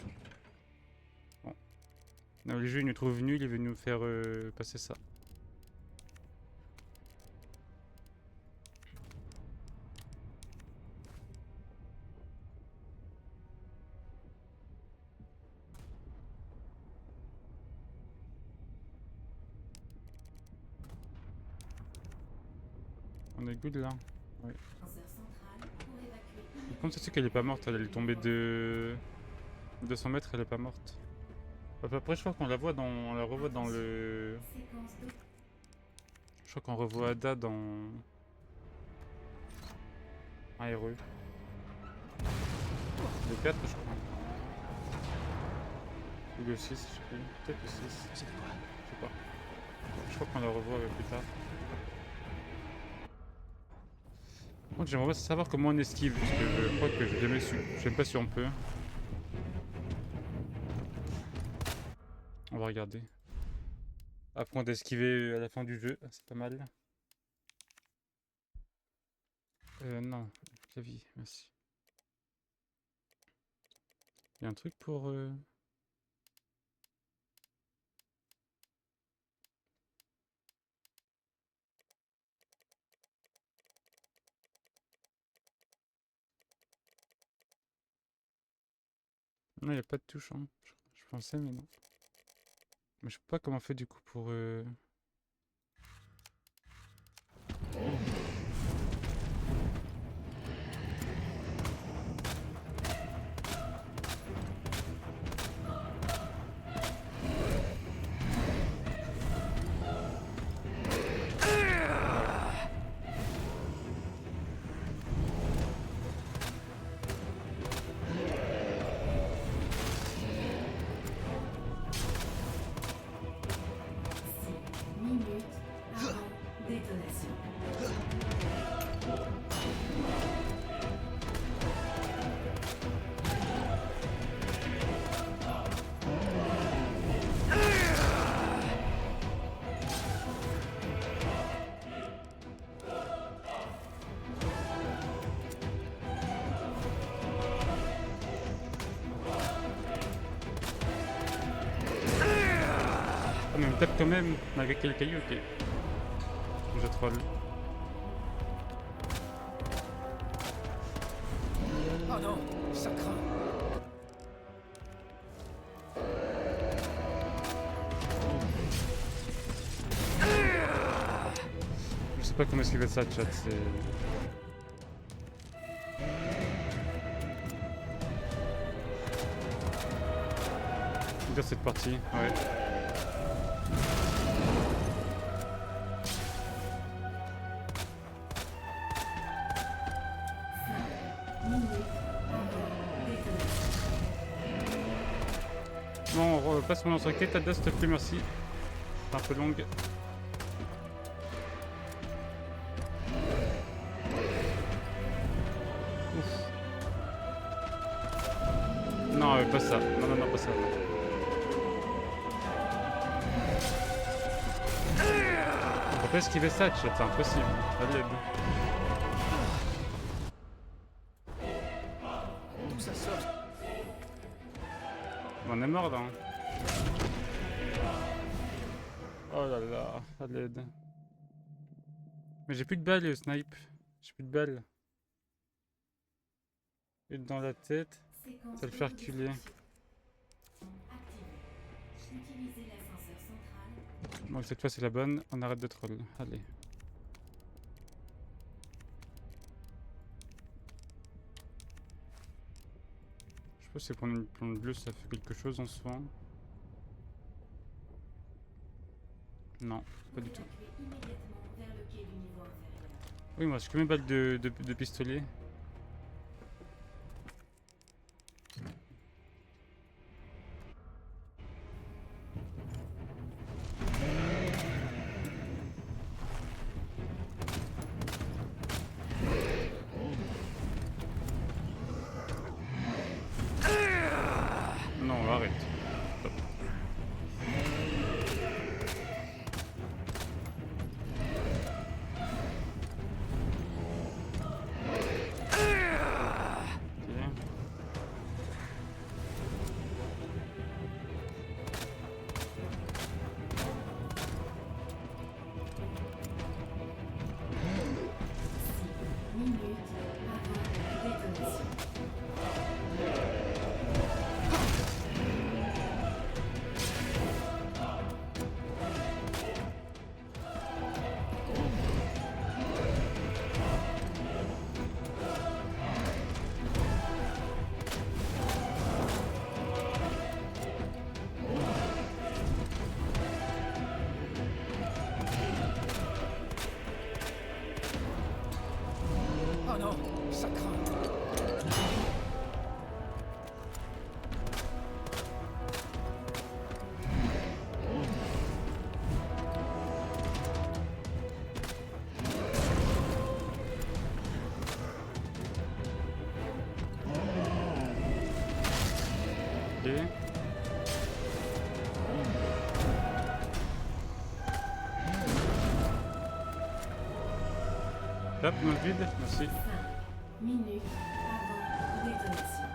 Bon. Non, le jeu il nous trouve nul, il veut nous faire passer ça. On est good là. Ouais. Ascenseur central pour évacuer Comment ça se fait qu'elle est pas morte? Elle est tombée de 200 mètres, elle est pas morte. Après, je crois qu'on la voit on la revoit dans le. séquence d'auto. Je crois qu'on revoit Ada dans un RE. Le 4, je crois. Ou le 6, je sais plus. Peut-être le 6. C'était quoi? Je sais pas. Je crois qu'on la revoit plus tard. Par contre, j'aimerais savoir comment on esquive, parce que je crois que j'ai jamais su. Je sais pas si on peut. On va regarder. Apprendre d'esquiver à la fin du jeu, c'est pas mal. Non, clavier, merci. Il y a un truc pour... Non, il n'y a pas de touche, hein. Je pensais, mais non. Mais je sais pas comment on fait du coup pour... minutes avant détonation. Ah, mais on tape quand même, malgré quelques cailloux, ok. Je troll. Oh non, ça craint. Je sais pas comment esquiver ça, chat, c'est... Dire cette partie, ouais. Bon, on repasse mon lance-roquette, Ada, s'il te plaît, merci. C'est un peu longue. Ouf. Non, pas ça. Non, non, non, pas ça. On peut pas esquiver ça, chat, c'est impossible. À l'aide. D'où ça sort? On est mort là. Hein. Oh là là, à l'aide. Mais j'ai plus de balles, snipe. J'ai plus de balles. Une dans la tête, Séquence ça le fait reculer. activée. Utilisez l'ascenseur central. Bon, cette fois c'est la bonne, on arrête de troll. Allez. Je sais pas si prendre une plante bleue ça fait quelque chose en soi. Non, pas du tout. Évacuez immédiatement vers le quai du niveau inférieur. Oui, moi j'ai combien de balles de pistolet? Ça craint. Ok. Hop, dans le vide, merci. 5 minutes avant détonation.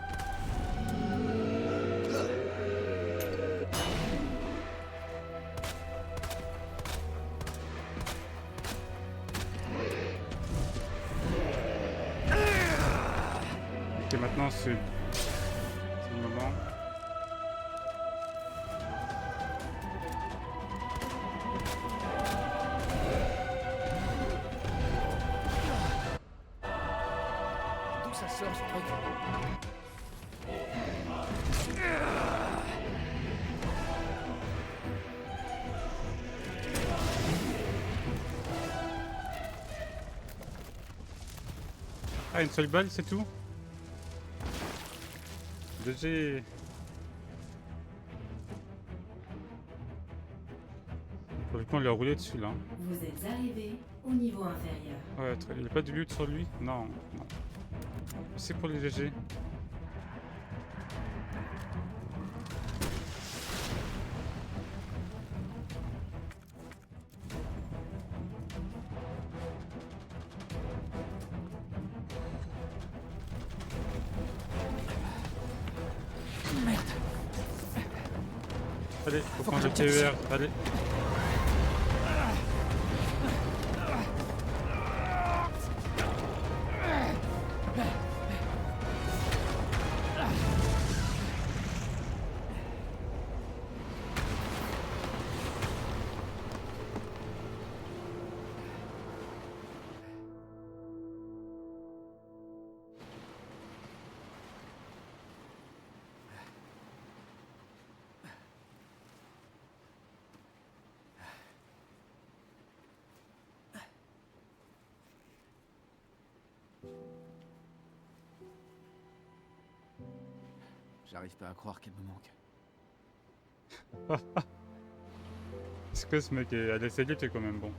Ok, maintenant sud. C'est le moment. D'où ça sort ce truc? Ah, une seule balle, c'est tout? GG. Pour le coup, on l'a roulé dessus là. Vous êtes arrivé au niveau inférieur. Ouais, il n'y a pas de loot sur lui? Non, non. C'est pour les GG. Merde. Allez, faut Faut prendre que le je me TER. Allez. J'arrive pas à croire qu'elle me manque. Est-ce que ce mec à l'essayer, t'es quand même bon.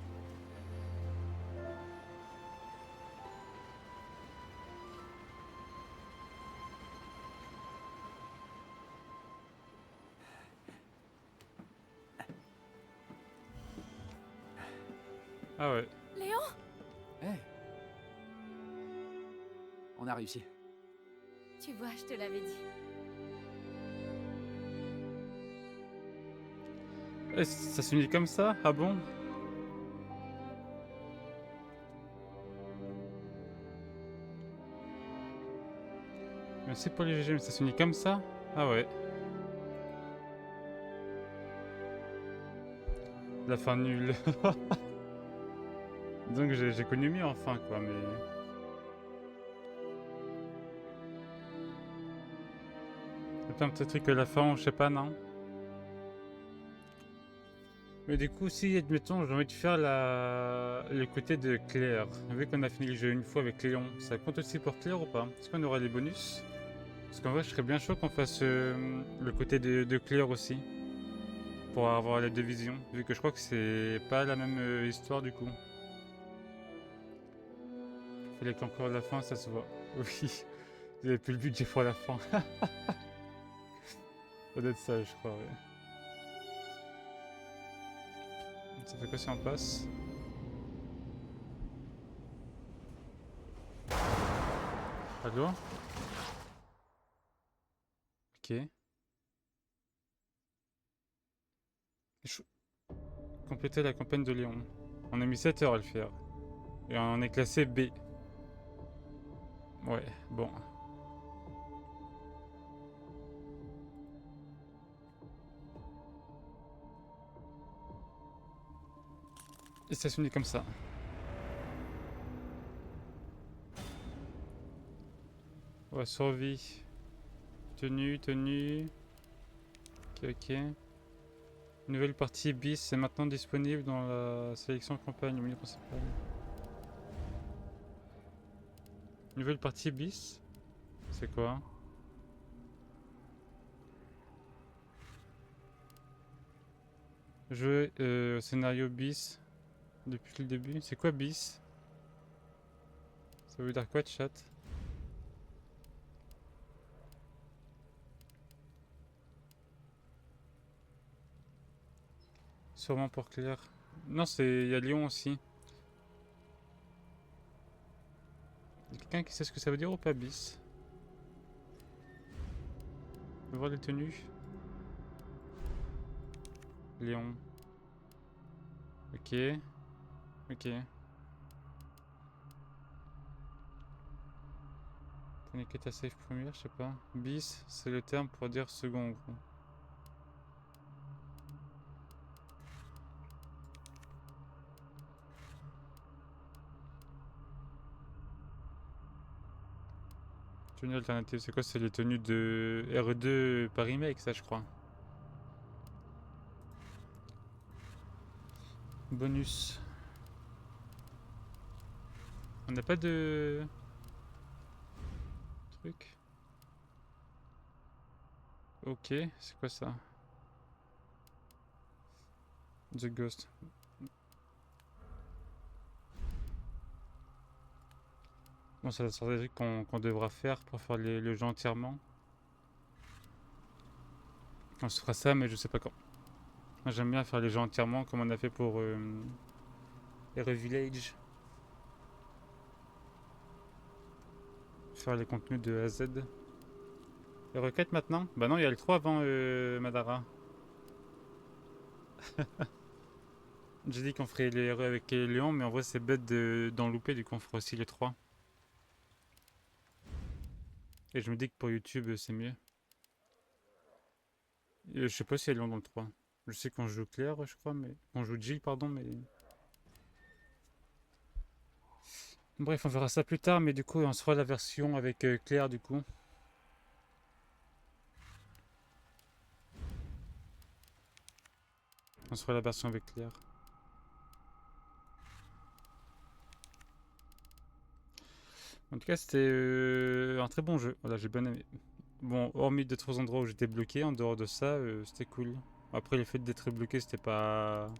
Ah ouais. Léon? Hé. On a réussi. Tu vois, je te l'avais dit. Eh, ça s'unit comme ça? Ah bon? Merci pour les GG, mais ça s'unit comme ça? Ah ouais. La fin nulle. Donc j'ai connu mieux enfin quoi, mais... C'est pas un petit truc que la fin, je sais pas, non? Mais du coup, si, admettons, j'ai envie de faire le côté de Claire. Vu qu'on a fini le jeu une fois avec Léon, ça compte aussi pour Claire ou pas? Est-ce qu'on aura les bonus? Parce qu'en vrai, je serais bien chaud qu'on fasse le côté de Claire aussi. Pour avoir les deux visions. Vu que je crois que c'est pas la même histoire du coup. Fallait qu'encore la fin, ça se voit. Oui, j'avais plus le budget pour la fin. Ça doit être ça, je crois, ouais. Ça fait quoi si on passe? Allô? Ok. Compléter la campagne de Léon. On a mis 7 heures à le faire. Et on est classé B. Ouais, bon. Et ça se finit comme ça. Ouais, survie. Tenue, tenue. Ok, ok. Nouvelle partie bis est maintenant disponible dans la sélection campagne au milieu principal. Nouvelle partie bis. C'est quoi? Jouer scénario bis depuis le début. C'est quoi bis? Ça veut dire quoi, chat? Sûrement pour Claire. Non, il y a Lyon aussi. Y a quelqu'un qui sait ce que ça veut dire ou pas bis? On va voir les tenues. Léon. Ok. Ok. Paniquer ta safe première, je sais pas. Bis, c'est le terme pour dire second en gros. Tenue alternative, c'est quoi? C'est les tenues de RE2 par remake, ça je crois. Bonus. On n'a pas de truc. Ok, c'est quoi ça? The Ghost. Bon, ça sort des trucs qu'on devra faire pour faire le jeu entièrement. On se fera ça, mais je sais pas quand. Moi j'aime bien faire les jeux entièrement comme on a fait pour RE Village. Faire les contenus de A à Z. Les requêtes maintenant? Bah non, il y a le 3 avant Madara. J'ai dit qu'on ferait les RE avec Léon, mais en vrai c'est bête d'en louper, du coup on fera aussi les 3. Et je me dis que pour YouTube c'est mieux. Je sais pas si elle est dans le 3. Je sais qu'on joue Claire, je crois, mais. On joue Jill, pardon, mais. Bref, on verra ça plus tard, mais du coup, on se fera la version avec Claire, du coup. On se fera la version avec Claire. En tout cas, c'était un très bon jeu. Voilà, j'ai bien aimé. Bon, hormis d'autres endroits où j'étais bloqué, en dehors de ça, c'était cool. Après, le fait d'être bloqué, c'était pas.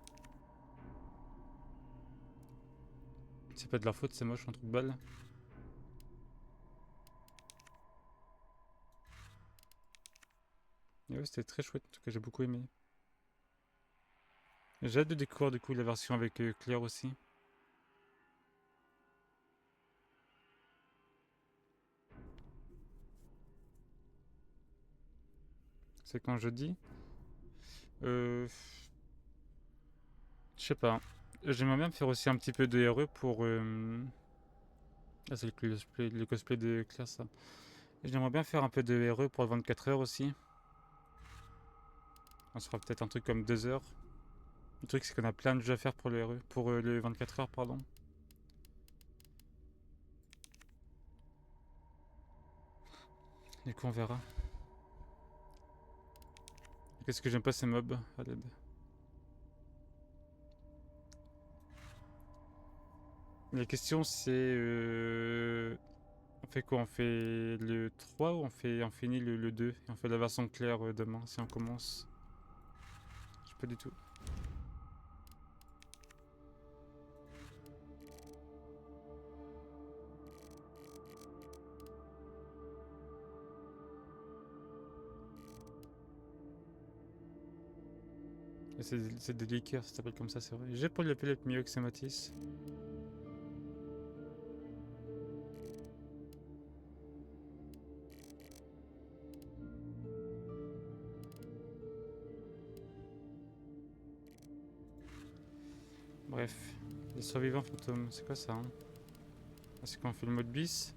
C'est pas de leur faute, c'est moche, un truc de balle. Et ouais, c'était très chouette, en tout cas, j'ai beaucoup aimé. J'ai hâte de découvrir du coup la version avec Claire aussi. C'est quand jeudi. Je sais pas. J'aimerais bien faire aussi un petit peu de RE pour. Ah, c'est le cosplay de Claire, ça. J'aimerais bien faire un peu de RE pour 24 heures aussi. On se fera peut-être un truc comme 2 heures. Le truc, c'est qu'on a plein de jeux à faire pour le RE. Pour le 24 heures, pardon. Du coup, on verra. Qu'est-ce que j'aime pas ces mobs à l'aide. La question c'est on fait quoi? On fait le 3 ou on finit le 2 et on fait la version claire demain si on commence? Je sais pas du tout. C'est des liqueurs, ça s'appelle comme ça, c'est vrai. J'ai pour l'appeler mieux que c'est Matisse. Bref, les survivants fantômes, c'est quoi ça hein? Ah, c'est quand on fait le mode bis?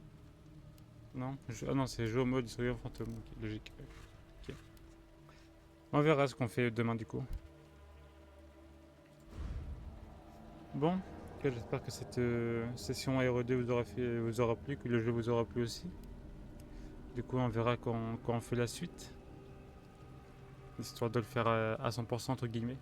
Non Ah non, c'est jouer au mode survivant fantôme, ok, logique. Ok. On verra ce qu'on fait demain du coup. Bon, j'espère que cette session RE2 vous aura plu, que le jeu vous aura plu aussi. Du coup, on verra quand on fait la suite. Histoire de le faire à 100% entre guillemets.